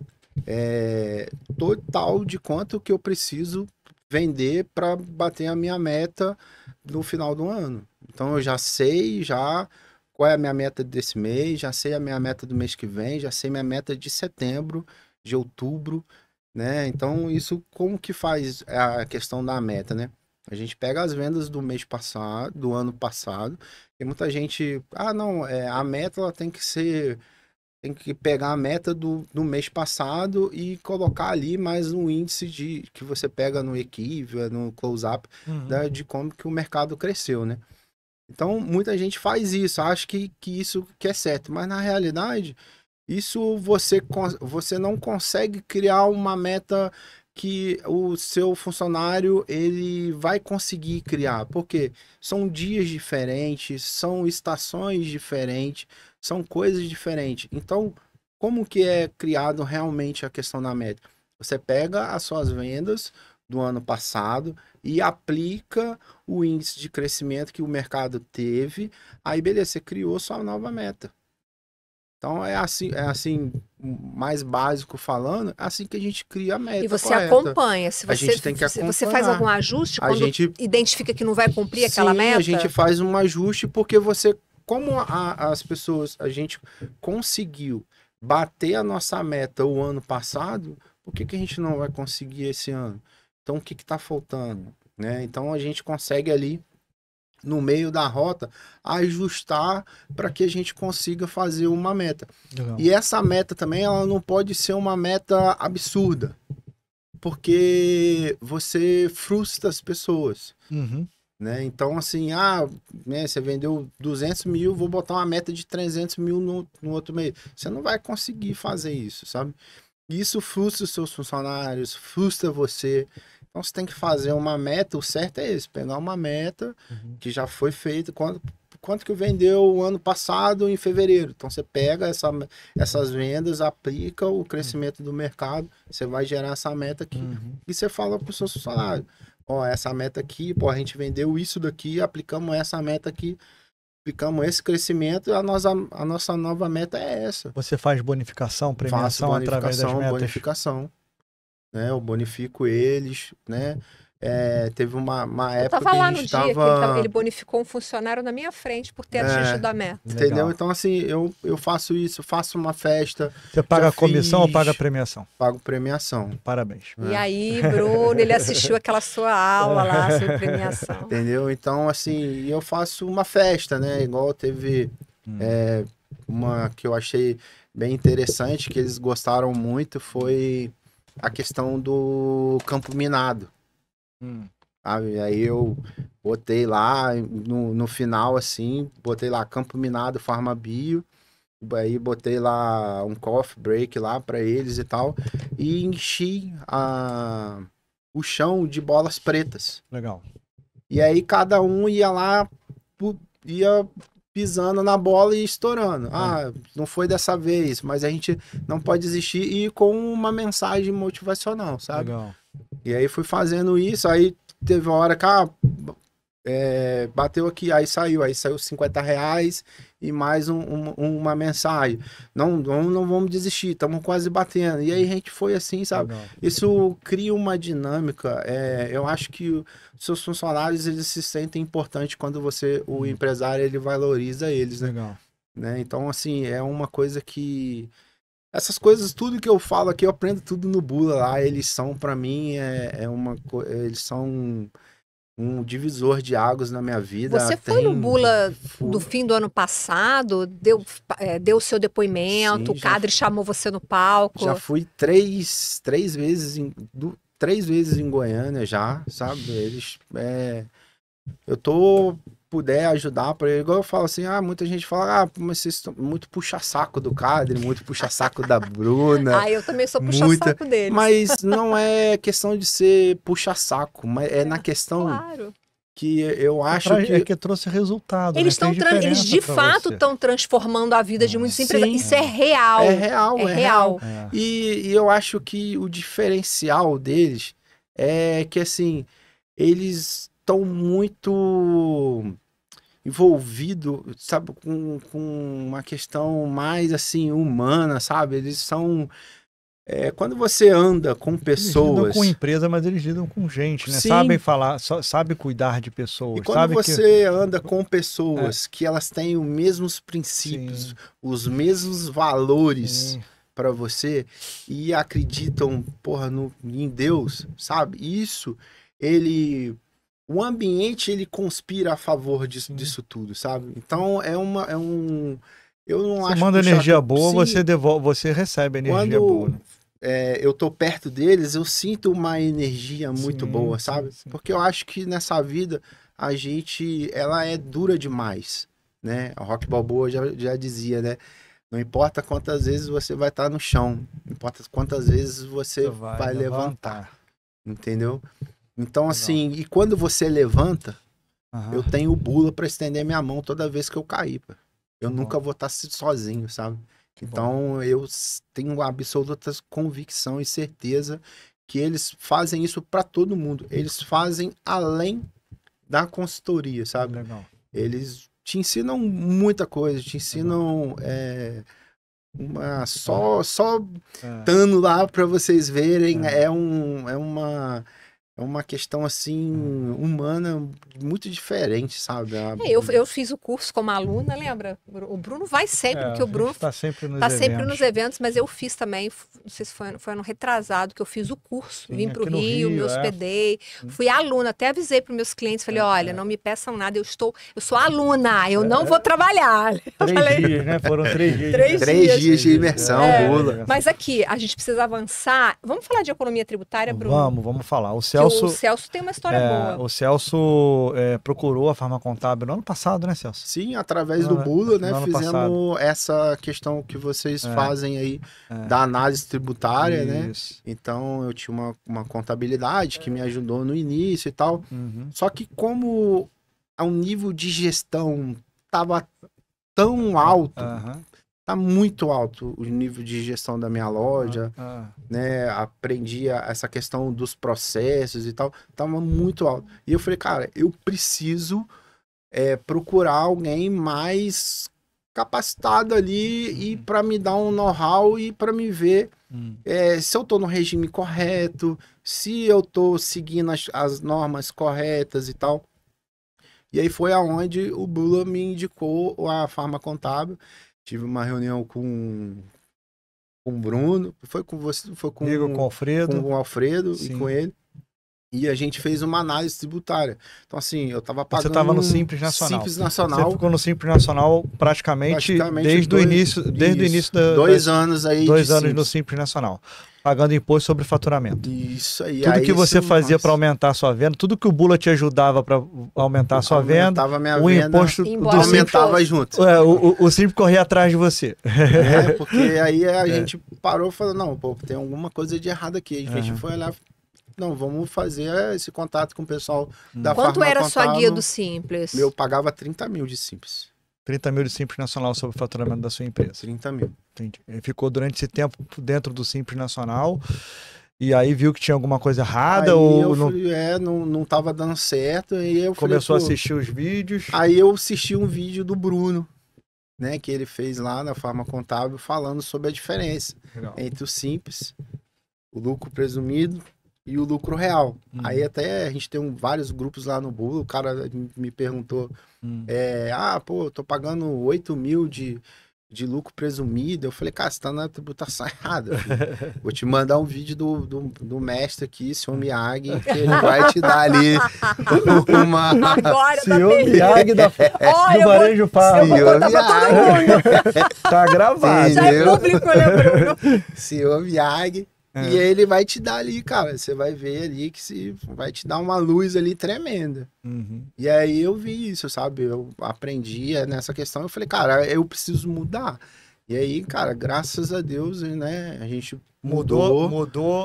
total de quanto que eu preciso vender para bater a minha meta no final do ano. Então eu já sei qual é a minha meta desse mês, já sei a minha meta do mês que vem, já sei minha meta de setembro, de outubro, né? Então, isso como que faz a questão da meta, né? A gente pega as vendas do mês passado, do ano passado, e muita gente, a meta ela tem que pegar a meta do mês passado e colocar ali mais um índice que você pega no Equiva, no Close-Up, de como que o mercado cresceu, né? Então, muita gente faz isso, acha que isso que é certo, mas na realidade, isso você não consegue criar uma meta que o seu funcionário ele vai conseguir criar, porque são dias diferentes, são estações diferentes, são coisas diferentes. Então, como que é criado realmente a questão da meta? Você pega as suas vendas do ano passado e aplica o índice de crescimento que o mercado teve, aí beleza, você criou sua nova meta. Então é assim, mais básico falando, é assim que a gente cria a meta. E você correta. acompanha, se a gente tem que acompanhar. Você faz algum ajuste quando identifica que não vai cumprir aquela meta? A gente faz um ajuste porque como as pessoas, a gente conseguiu bater a nossa meta o ano passado, por que a gente não vai conseguir esse ano? Então, o que está faltando? Né? Então, a gente consegue ali, no meio da rota, ajustar para que a gente consiga fazer uma meta. Legal. E essa meta também, ela não pode ser uma meta absurda, porque você frustra as pessoas. né? Então, assim, né, você vendeu 200 mil, vou botar uma meta de 300 mil no outro mês. Você não vai conseguir fazer isso, sabe? Isso frustra os seus funcionários, frustra você. Então, você tem que fazer uma meta, o certo é esse, pegar uma meta que já foi feita, quanto que vendeu o ano passado em fevereiro. Então, você pega essas vendas, aplica o crescimento do mercado, você vai gerar essa meta aqui. E você fala para os seus funcionários, ó, essa meta aqui, pô, a gente vendeu isso daqui, aplicamos essa meta aqui, aplicamos esse crescimento, a nossa nova meta é essa. Você faz bonificação, premiação através das metas? Bonificação, né? Eu bonifico eles, né? Teve uma época que tava lá a no gente dia tava... que ele bonificou um funcionário na minha frente por ter atingido a meta. Entendeu? Legal. Então, assim, eu faço isso, faço uma festa. Você paga já comissão ou fiz, paga premiação? Pago premiação. Parabéns. E aí, Bruno, ele assistiu aquela sua aula lá sobre premiação. Entendeu? Então, assim, eu faço uma festa, né? Igual teve uma que eu achei bem interessante, que eles gostaram muito, foi a questão do campo minado. Sabe? Aí eu botei lá no final, assim, botei lá Campo Minado Farma Bio, aí botei lá um coffee break lá para eles e tal, e enchi o chão de bolas pretas. Legal. E aí cada um ia lá, ia pisando na bola e estourando. Não foi dessa vez, mas a gente não pode desistir, e com uma mensagem motivacional, sabe? Legal. E aí fui fazendo isso, aí teve uma hora que bateu aqui, aí saiu R$50 e mais uma mensagem. Não vamos desistir, estamos quase batendo. E aí a gente foi assim, sabe? Legal. Isso cria uma dinâmica. Eu acho que os seus funcionários, eles se sentem importantes quando o empresário, ele valoriza eles, né? Legal. Né? Então, assim, é uma coisa que... Essas coisas, tudo que eu falo aqui, eu aprendo tudo no Bula lá. Eles são, pra mim, eles são um divisor de águas na minha vida. Você foi no Bula do fim do ano passado, deu o seu depoimento, Sim, o Cadre chamou você no palco. Já fui três vezes em Goiânia já, sabe? Eu puder ajudar para ele, igual eu falo assim, muita gente fala, mas vocês estão muito puxa-saco do Cadre, muito puxa-saco da Bruna. Eu também sou puxa-saco deles. Mas não é questão de ser puxa-saco, mas é na questão claro. que eu acho que trouxe resultado. Eles de fato estão transformando a vida de muitos empresários. Isso é real. É real. E eu acho que o diferencial deles é que, assim, eles estão muito envolvido, sabe, com uma questão mais, assim, humana, sabe? Eles são... quando você anda com pessoas... Eles lidam com empresa, mas eles lidam com gente, né? Sim. Sabem falar, sabe cuidar de pessoas. E quando você anda com pessoas que elas têm os mesmos princípios, sim, os mesmos valores para você, e acreditam, em Deus, sabe? Isso, o ambiente, ele conspira a favor disso tudo, sabe? Então, eu não acho... Você manda energia boa, você devolve, você recebe energia boa. Né? Eu tô perto deles, eu sinto uma energia muito boa, sabe? Sim. Porque eu acho que nessa vida, ela é dura demais, né? A Rock Balboa já dizia, né? Não importa quantas vezes você vai estar no chão, não importa quantas vezes você vai levantar, entendeu? Então, assim, e quando você levanta, eu tenho o Bula para estender minha mão toda vez que eu cair, pô. Eu nunca vou estar sozinho, sabe? Então, eu tenho absoluta convicção e certeza que eles fazem isso para todo mundo. Eles fazem além da consultoria, sabe? Legal. Eles te ensinam muita coisa, te ensinam só dando lá para vocês verem. É uma questão, assim, humana muito diferente, sabe? Eu fiz o curso como aluna, lembra? O Bruno vai sempre, porque o Bruno está sempre nos eventos, mas eu fiz também, não sei se foi ano retrasado, que eu fiz o curso, vim para o Rio, me hospedei, fui aluna, até avisei para os meus clientes, falei, olha, não me peçam nada, eu sou aluna, eu não vou trabalhar. 3 dias, né? Foram 3 dias. 3 dias de imersão, Bula. Mas aqui, a gente precisa avançar. Vamos falar de economia tributária, Bruno? Vamos falar. O Celso Celso, o Celso tem uma história boa. o Celso procurou a Farma Contábil no ano passado, né, Celso? Sim, através do Bula, né, no ano fizemos passado. essa questão que vocês fazem aí da análise tributária, né? Isso. Então eu tinha uma contabilidade que me ajudou no início e tal. Uhum. Só que como o nível de gestão tava tão alto, Aham. tá muito alto o nível de gestão da minha loja, Ah. né? Aprendi essa questão dos processos e tal, tava muito alto. E eu falei, cara, eu preciso procurar alguém mais capacitado ali e para me dar um know-how e para me ver se eu tô no regime correto, se eu tô seguindo as normas corretas e tal. E aí foi aonde o Bula me indicou a Farma Contábil. Tive uma reunião com o Bruno, foi com você, foi com Com o Alfredo. com o Alfredo Sim. e com ele. E a gente fez uma análise tributária. Então, assim, eu tava pagando... Você estava no Simples Nacional. Simples Nacional. Você ficou no Simples Nacional praticamente desde o início da... 2 anos aí 2 de anos no Simples. Simples Nacional. Pagando imposto sobre faturamento. Isso aí. Tudo aí que você isso, fazia nossa, para aumentar a sua venda, tudo que o Bula te ajudava para aumentar a sua venda, aumentava minha o venda, imposto embora do o Simples, aumentava junto. o Simples corria atrás de você. Porque aí a gente parou e falou, não, pô, tem alguma coisa de errado aqui. A gente foi olhar, não, vamos fazer esse contato com o pessoal da Quanto Farma era a sua Contábil. guia do Simples? Eu pagava 30 mil de Simples. 30 mil de Simples Nacional sobre o faturamento da sua empresa. 30 mil. Entendi. Ele ficou durante esse tempo dentro do Simples Nacional e aí viu que tinha alguma coisa errada Aí ou eu não falei, não tava dando certo. Aí eu começou a falei, pô, assistir os vídeos. Aí eu assisti um vídeo do Bruno, né, que ele fez lá na Farma Contábil falando sobre a diferença Legal. entre o Simples, o lucro presumido e o lucro real. Aí até a gente tem vários grupos lá no Bula, o cara me perguntou, pô, eu tô pagando 8 mil de lucro presumido. Eu falei, cara, você tá na tributação errada, filho. Vou te mandar um vídeo do mestre aqui, senhor Miyagi, que ele vai te dar ali uma... Agora tá Senhor terrível. Miyagi do Varejo Farma. Eu vou contar pra todo mundo. Tá gravado. Já é público, né, Bruno? Senhor Miyagi. E ele vai te dar ali, cara. Você vai ver ali que vai te dar uma luz ali tremenda. Uhum. E aí eu vi isso, sabe? Eu aprendi nessa questão. Eu falei, cara, eu preciso mudar. E aí, cara, graças a Deus, né? A gente mudou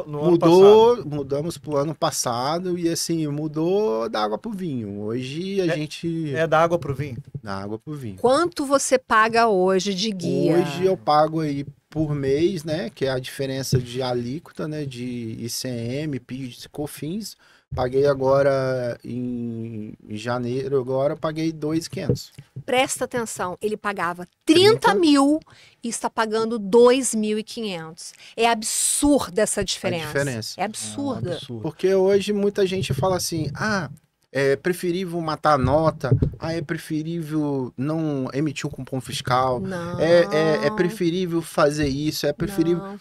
no ano passado. Mudamos pro ano passado. E assim, mudou da água pro vinho. Hoje a gente... É da água pro vinho? Da água pro vinho. Quanto você paga hoje de guia? Hoje eu pago aí por mês, né? Que é a diferença de alíquota, né? De ICM, PIS e COFINS. Paguei agora em janeiro, agora paguei 2.500. Presta atenção, ele pagava 30 mil e está pagando 2.500. É absurda essa diferença. É absurda. Absurdo. Porque hoje muita gente fala assim, é preferível matar a nota, é preferível não emitir um cupom fiscal, Não. é preferível fazer isso, é preferível... Não.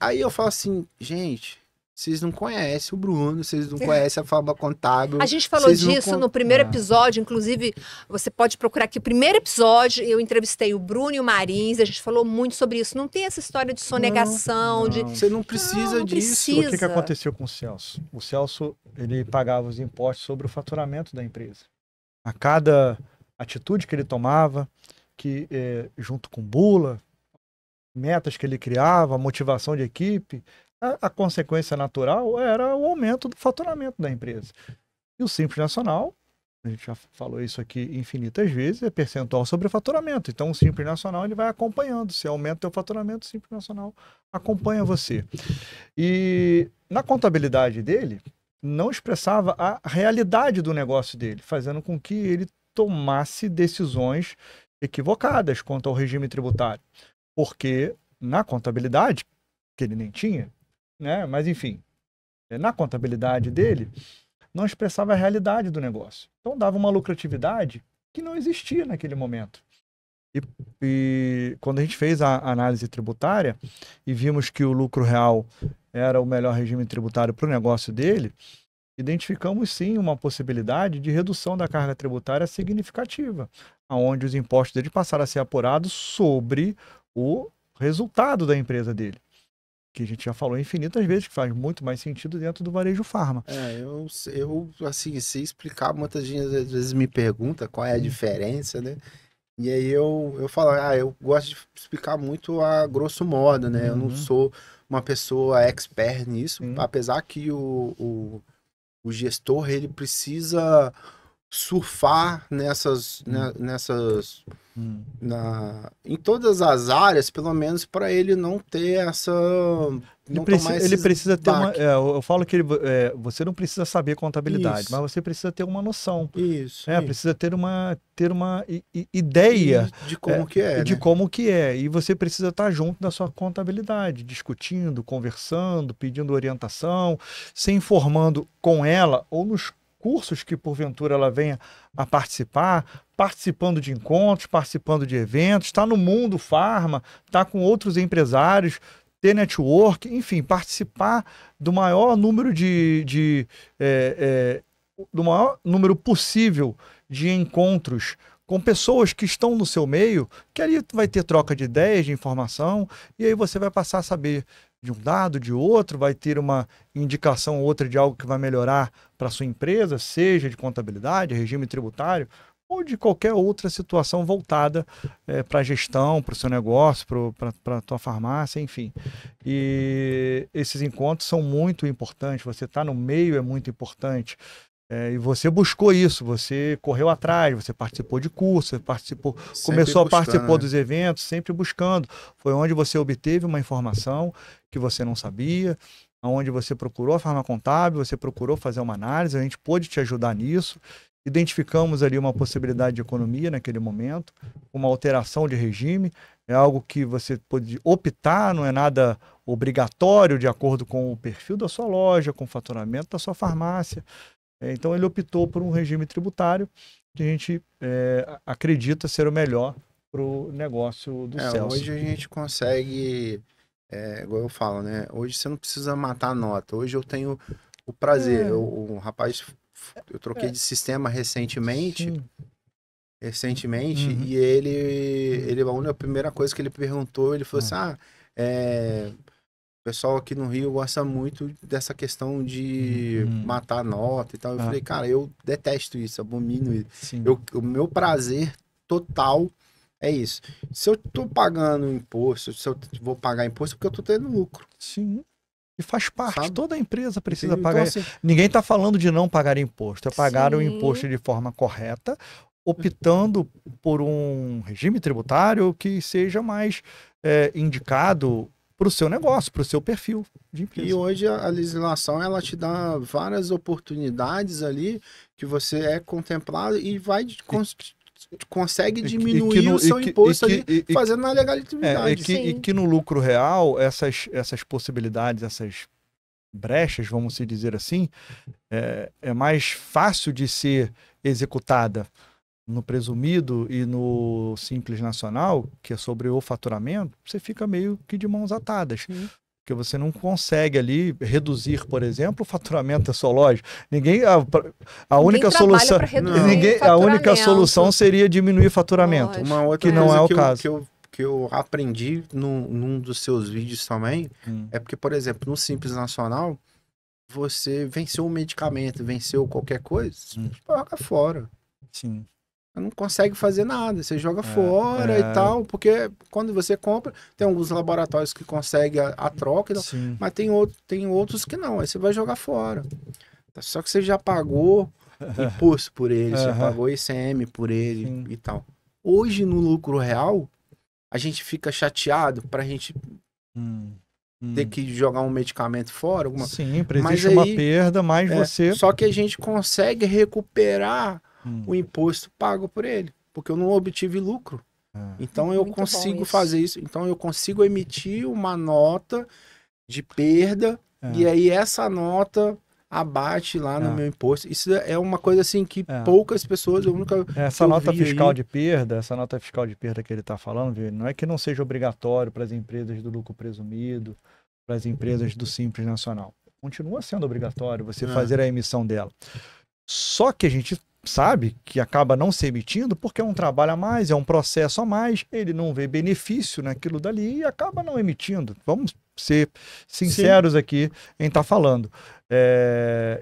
Aí eu falo assim, gente, vocês não conhecem o Bruno, vocês não conhecem a Farma Contábil. A gente falou vocês não disso no primeiro episódio, inclusive você pode procurar aqui o primeiro episódio, eu entrevistei o Bruno e o Marins, a gente falou muito sobre isso. Não tem essa história de sonegação, não. Você não precisa não disso. precisa. O que aconteceu com o Celso? O Celso, ele pagava os impostos sobre o faturamento da empresa. A cada atitude que ele tomava, que junto com Bula, metas que ele criava, motivação de equipe, a consequência natural era o aumento do faturamento da empresa. E o Simples Nacional, a gente já falou isso aqui infinitas vezes, é percentual sobre o faturamento. Então o Simples Nacional ele vai acompanhando. Se aumenta o faturamento, o Simples Nacional acompanha você. E na contabilidade dele, não expressava a realidade do negócio dele, fazendo com que ele tomasse decisões equivocadas quanto ao regime tributário. Porque na contabilidade, que ele nem tinha, né? Mas enfim, na contabilidade dele, não expressava a realidade do negócio. Então dava uma lucratividade que não existia naquele momento. E quando a gente fez a análise tributária e vimos que o lucro real era o melhor regime tributário para o negócio dele, identificamos sim uma possibilidade de redução da carga tributária significativa, onde os impostos dele passaram a ser apurados sobre o resultado da empresa dele. que a gente já falou infinitas vezes, que faz muito mais sentido dentro do varejo farma. Eu assim, se explicar, muitas gente às vezes me pergunta qual é a diferença, né? E aí eu falo, eu gosto de explicar muito a grosso modo, né? Eu não sou uma pessoa expert nisso, apesar que o gestor, ele precisa surfar em todas as áreas, pelo menos para ele não ter Ele precisa ter uma. Eu falo que você não precisa saber contabilidade, mas você precisa ter uma noção. Isso. Precisa ter uma ideia de como que é. De como que é. E você precisa estar junto da sua contabilidade, discutindo, conversando, pedindo orientação, se informando com ela ou nos cursos que porventura ela venha a participar, participando de encontros, participando de eventos, está no mundo farma, está com outros empresários, ter network, enfim, participar do maior número do maior número possível de encontros com pessoas que estão no seu meio, que ali vai ter troca de ideias, de informação, e aí você vai passar a saber de um dado, de outro, vai ter uma indicação ou outra de algo que vai melhorar para a sua empresa, seja de contabilidade, regime tributário, ou de qualquer outra situação voltada para a gestão, para o seu negócio, para a tua farmácia, enfim. E esses encontros são muito importantes, você estar no meio é muito importante. E você buscou isso, você correu atrás, você participou de cursos, começou a participar dos eventos, sempre buscando. Foi onde você obteve uma informação que você não sabia, onde você procurou a forma contábil, você procurou fazer uma análise, a gente pôde te ajudar nisso. Identificamos ali uma possibilidade de economia naquele momento, uma alteração de regime, é algo que você pode optar, não é nada obrigatório de acordo com o perfil da sua loja, com o faturamento da sua farmácia. Então ele optou por um regime tributário que a gente acredita ser o melhor para o negócio do Celso. Hoje a gente consegue, igual eu falo, né? Hoje você não precisa matar a nota. Hoje eu tenho o prazer. O rapaz, eu troquei de sistema recentemente. E ele a primeira coisa que ele perguntou, ele falou assim, o pessoal aqui no Rio gosta muito dessa questão de matar a nota e tal. Eu falei, cara, eu detesto isso, abomino isso. O meu prazer total é isso. Se eu tô pagando imposto, se eu vou pagar imposto, é porque eu tô tendo lucro. Sim. E faz parte, sabe? Toda empresa precisa pagar. Então, assim, ninguém está falando de não pagar imposto, é pagar o imposto de forma correta, optando por um regime tributário que seja mais indicado para o seu negócio, para o seu perfil de empresa. E hoje a legislação, ela te dá várias oportunidades ali que você é contemplado e consegue diminuir o seu imposto ali, fazendo na legalidade. E que no lucro real, essas possibilidades, essas brechas, vamos se dizer assim, é mais fácil de ser executada no presumido e no simples nacional, que é sobre o faturamento, você fica meio que de mãos atadas. Porque você não consegue ali reduzir, por exemplo, o faturamento da sua loja. A única solução seria diminuir o faturamento, uma outra que não é o caso. Que eu aprendi num dos seus vídeos também, é porque, por exemplo, no Simples Nacional, você venceu um medicamento, venceu qualquer coisa, você joga fora. Sim. Não consegue fazer nada, você joga fora e tal, porque quando você compra, tem alguns laboratórios que conseguem a troca, mas tem outros que não, aí você vai jogar fora. Só que você já pagou imposto por ele, você já pagou ICM por ele e tal. Hoje, no lucro real, a gente fica chateado pra gente ter que jogar um medicamento fora. Sim, existe uma perda, mas você... Só que a gente consegue recuperar o imposto pago por ele, porque eu não obtive lucro. Então eu consigo fazer isso. Então eu consigo emitir uma nota de perda e aí essa nota abate lá no meu imposto. Isso é uma coisa assim que poucas pessoas... Essa nota fiscal de perda, que ele está falando, não é que não seja obrigatório para as empresas do lucro presumido, para as empresas do Simples Nacional. Continua sendo obrigatório você fazer a emissão dela. Só que a gente sabe que acaba não se emitindo porque é um trabalho a mais, é um processo a mais, ele não vê benefício naquilo dali e acaba não emitindo. Vamos ser sinceros aqui em estar falando.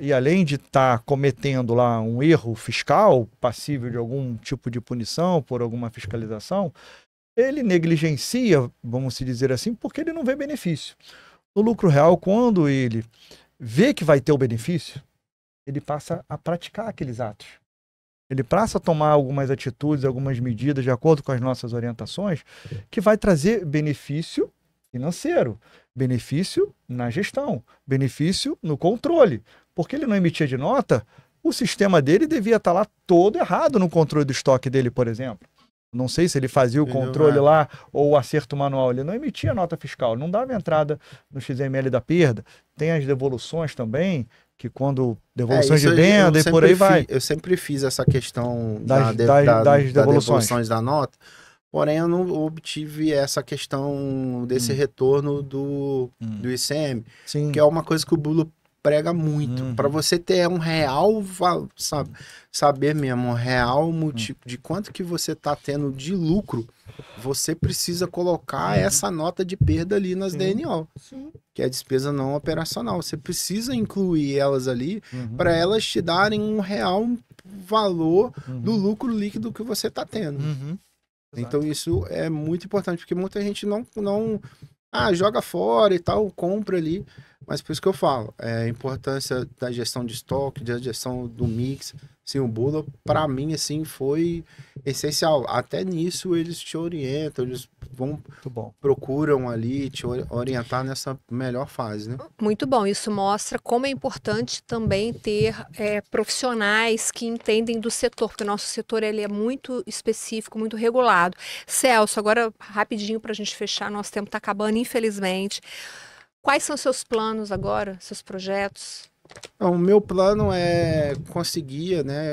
E além de estar cometendo lá um erro fiscal, passível de algum tipo de punição por alguma fiscalização, ele negligencia, vamos se dizer assim, porque ele não vê benefício. No lucro real, quando ele vê que vai ter o benefício, ele passa a praticar aqueles atos. Ele passa a tomar algumas atitudes, algumas medidas de acordo com as nossas orientações, que vai trazer benefício financeiro, benefício na gestão, benefício no controle. Porque ele não emitia de nota, o sistema dele devia estar lá todo errado no controle do estoque dele, por exemplo. Não sei se ele fazia o controle lá ou o acerto manual. Ele não emitia nota fiscal, não dava entrada no XML da perda. Tem as devoluções também, que quando devoluções de venda e por aí vai. Eu sempre fiz essa questão das devoluções da nota, porém eu não obtive essa questão desse retorno do ICM, Sim. que é uma coisa que o Bulo prega muito. Para você ter um real, saber mesmo, um real motivo de quanto que você tá tendo de lucro, você precisa colocar essa nota de perda ali nas DNO. Sim. Que é a despesa não operacional. Você precisa incluir elas ali para elas te darem um real valor do lucro líquido que você está tendo. Então isso é muito importante, porque muita gente não joga fora e tal, compra ali. Mas por isso que eu falo, a importância da gestão de estoque, da gestão do mix, sim, o Bula, para mim, assim, foi essencial. Até nisso eles te orientam, eles procuram ali te orientar nessa melhor fase, né? Muito bom, isso mostra como é importante também ter profissionais que entendem do setor, porque o nosso setor ele é muito específico, muito regulado. Celso, agora rapidinho para a gente fechar, nosso tempo está acabando, infelizmente. Quais são seus planos agora, seus projetos? O meu plano é conseguir, né,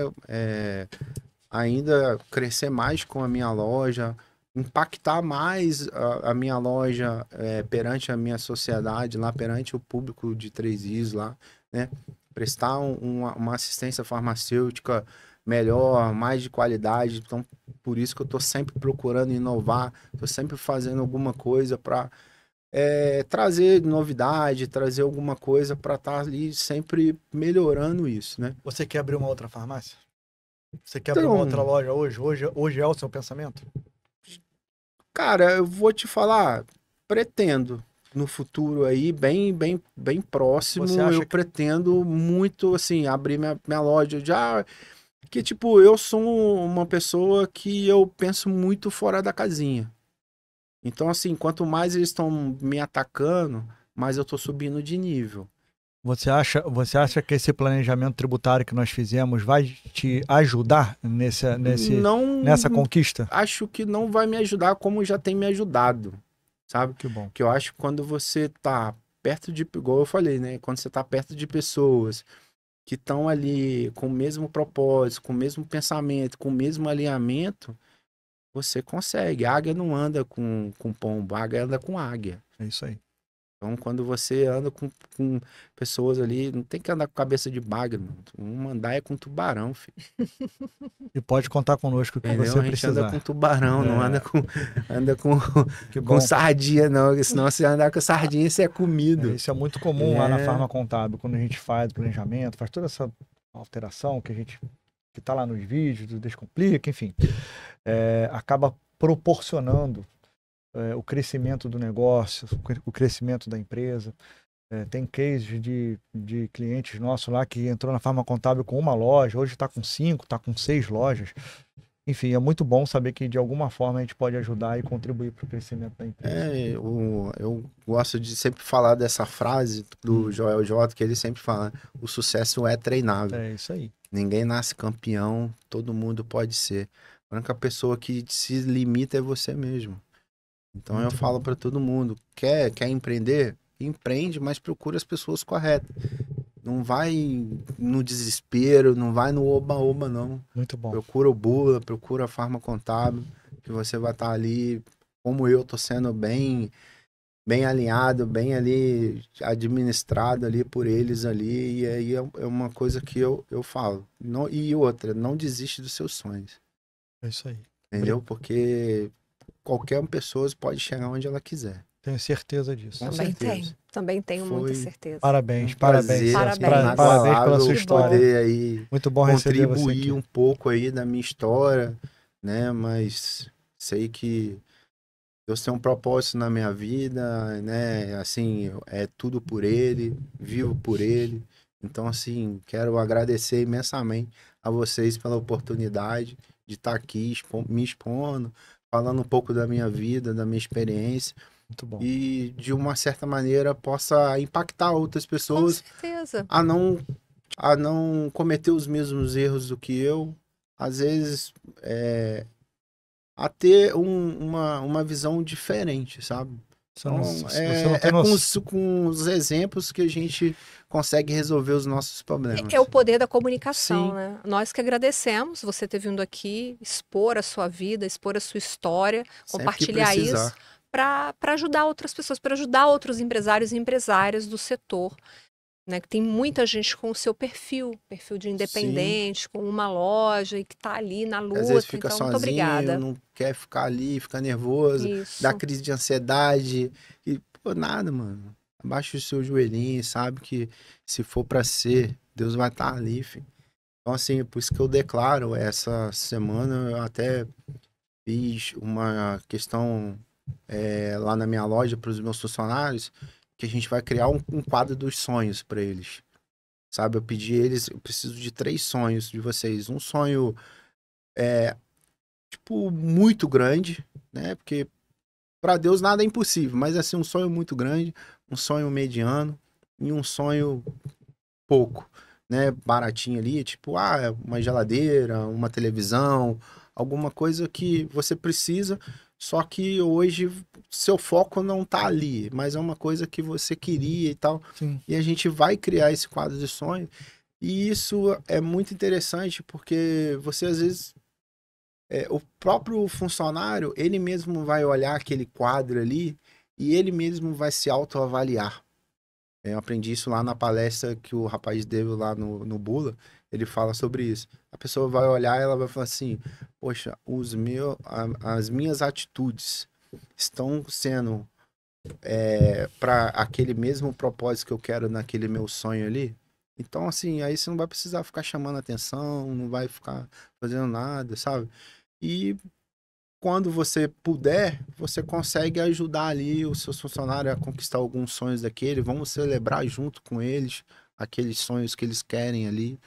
ainda crescer mais com a minha loja, impactar mais a minha loja perante a minha sociedade, lá perante o público de Três Rios, lá, né, prestar uma assistência farmacêutica melhor, mais de qualidade. Então, por isso que eu estou sempre procurando inovar, estou sempre fazendo alguma coisa para trazer novidade, trazer alguma coisa para estar ali sempre melhorando isso, né? Você quer abrir uma outra farmácia? Você quer abrir uma outra loja hoje? Hoje é o seu pensamento? Cara, eu vou te falar, pretendo no futuro aí, bem próximo, eu pretendo muito, assim, abrir minha loja já, que tipo, eu sou uma pessoa que eu penso muito fora da casinha. Então, assim, quanto mais eles estão me atacando, mais eu tô subindo de nível. Você acha que esse planejamento tributário que nós fizemos vai te ajudar nessa conquista? Acho que não vai me ajudar como já tem me ajudado, sabe? Que bom. Que eu acho que quando você tá perto de, igual eu falei, né? Quando você tá perto de pessoas que estão ali com o mesmo propósito, com o mesmo pensamento, com o mesmo alinhamento, você consegue. A águia não anda com pombo, a águia anda com águia. É isso aí. Então, quando você anda com pessoas ali, não tem que andar com cabeça de bagre, mano. Um andar com tubarão, filho. E pode contar conosco que você a gente precisar. anda com tubarão, não anda com sardinha, não. Porque senão você andar com sardinha, você é comido. Isso é muito comum lá na Farma Contábil, quando a gente faz o planejamento, faz toda essa alteração que tá lá nos vídeos, do Descomplica, enfim. Acaba proporcionando o crescimento do negócio, o crescimento da empresa. Tem cases de clientes nossos lá que entrou na Farma Contábil com uma loja, hoje está com 5, está com 6 lojas. Enfim, é muito bom saber que de alguma forma a gente pode ajudar e contribuir para o crescimento da empresa. Eu gosto de sempre falar dessa frase do Joel J, que ele sempre fala: o sucesso é treinável. É isso aí. Ninguém nasce campeão, todo mundo pode ser. A única pessoa que se limita é você mesmo. Então muito eu falo para todo mundo: quer empreender? Empreende, mas procura as pessoas corretas. Não vai no desespero, não vai no oba-oba, não. Muito bom. Procura o Bula, procura a Farma Contábil, que você vai estar ali, como eu tô sendo bem bem alinhado, bem ali administrado ali por eles ali, e aí é uma coisa que eu falo. E outra, não desiste dos seus sonhos. É isso aí. Entendeu? Porque qualquer pessoa pode chegar onde ela quiser. Tenho certeza disso. Com Também certeza. tenho. Também tenho muita Foi certeza. Parabéns, Um prazer, parabéns. Parabéns. Parabéns pela sua Que história. poder aí Muito bom receber você contribuir aqui. um pouco aí da minha história, né? Mas sei que Deus tem um propósito na minha vida, né? Assim, é tudo por Ele, vivo por Ele. Então, assim, quero agradecer imensamente a vocês pela oportunidade de estar aqui me expondo, falando um pouco da minha vida, da minha experiência. Muito bom. E, de uma certa maneira, possa impactar outras Com pessoas certeza. a não cometer os mesmos erros do que eu. Às vezes, a ter uma visão diferente, sabe? Então, Você não tem noção. com os exemplos que a gente consegue resolver os nossos problemas. É o poder da comunicação, Sim. né? Nós que agradecemos você ter vindo aqui, expor a sua vida, expor a sua história, Sempre que compartilhar precisar. isso para ajudar outras pessoas, para ajudar outros empresários e empresárias do setor. Né, que tem muita gente com o seu perfil de independente, com uma loja e que está ali na luta. Às vezes fica Então, muito sozinho, obrigada. não quer ficar ali, fica nervoso, Isso. dá crise de ansiedade. E, pô, nada, mano. Abaixa o seu joelhinho, sabe que se for pra ser, Deus vai estar ali, filho. Então, assim, por isso que eu declaro, essa semana eu até fiz uma questão lá na minha loja para os meus funcionários, que a gente vai criar um quadro dos sonhos para eles. Sabe, eu pedi eles, eu preciso de 3 sonhos de vocês. Um sonho tipo, muito grande, né? Porque para Deus nada é impossível, mas assim, um sonho muito grande, um sonho mediano e um sonho pouco, né? Baratinho ali, tipo, uma geladeira, uma televisão, alguma coisa que você precisa, só que hoje seu foco não tá ali, mas é uma coisa que você queria e tal. Sim. E a gente vai criar esse quadro de sonho. E isso é muito interessante porque você às vezes o próprio funcionário, ele mesmo vai olhar aquele quadro ali e ele mesmo vai se autoavaliar. Eu aprendi isso lá na palestra que o rapaz deu lá no Bula, ele fala sobre isso. A pessoa vai olhar e ela vai falar assim, poxa, as minhas atitudes estão sendo para aquele mesmo propósito que eu quero naquele meu sonho ali? Então, assim, aí você não vai precisar ficar chamando atenção, não vai ficar fazendo nada, sabe? E quando você puder, você consegue ajudar ali os seus funcionários a conquistar alguns sonhos daquele. Vamos celebrar junto com eles aqueles sonhos que eles querem ali.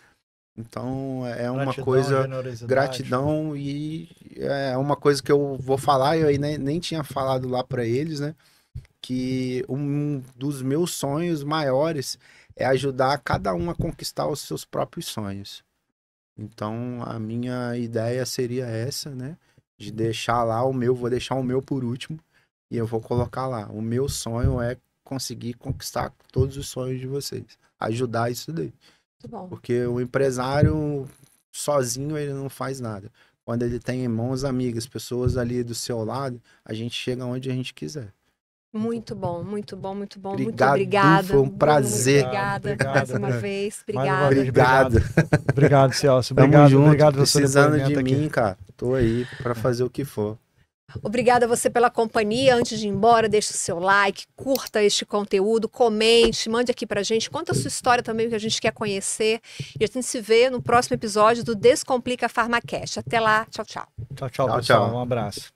Então é uma Gratidão, coisa, generosidade. gratidão, e é uma coisa que eu vou falar, eu ainda nem tinha falado lá para eles, né? Que um dos meus sonhos maiores é ajudar cada um a conquistar os seus próprios sonhos. Então a minha ideia seria essa, né? De deixar lá vou deixar o meu por último e eu vou colocar lá. O meu sonho é conseguir conquistar todos os sonhos de vocês. Ajudar isso daí. Muito bom. Porque o empresário sozinho ele não faz nada. Quando ele tem irmãos, amigas, pessoas ali do seu lado, a gente chega onde a gente quiser. Muito bom, muito bom, muito bom. Muito Obrigado, obrigada. foi um prazer. Obrigada Obrigado, mais uma obrigado. vez. Mais uma Obrigada. vez, Obrigado. Obrigado, Celso. Tamo Obrigado, junto. obrigado pelo seu Precisando de depoimento mim, aqui. cara. Tô aí pra fazer o que for. Obrigada a você pela companhia. Antes de ir embora, deixe o seu like, curta este conteúdo, comente, mande aqui pra gente. Conta a sua história também, que a gente quer conhecer. E a gente se vê no próximo episódio do Descomplica PharmaCast. Até lá. Tchau, tchau. Tchau, Tchau, pessoal. tchau. Um abraço.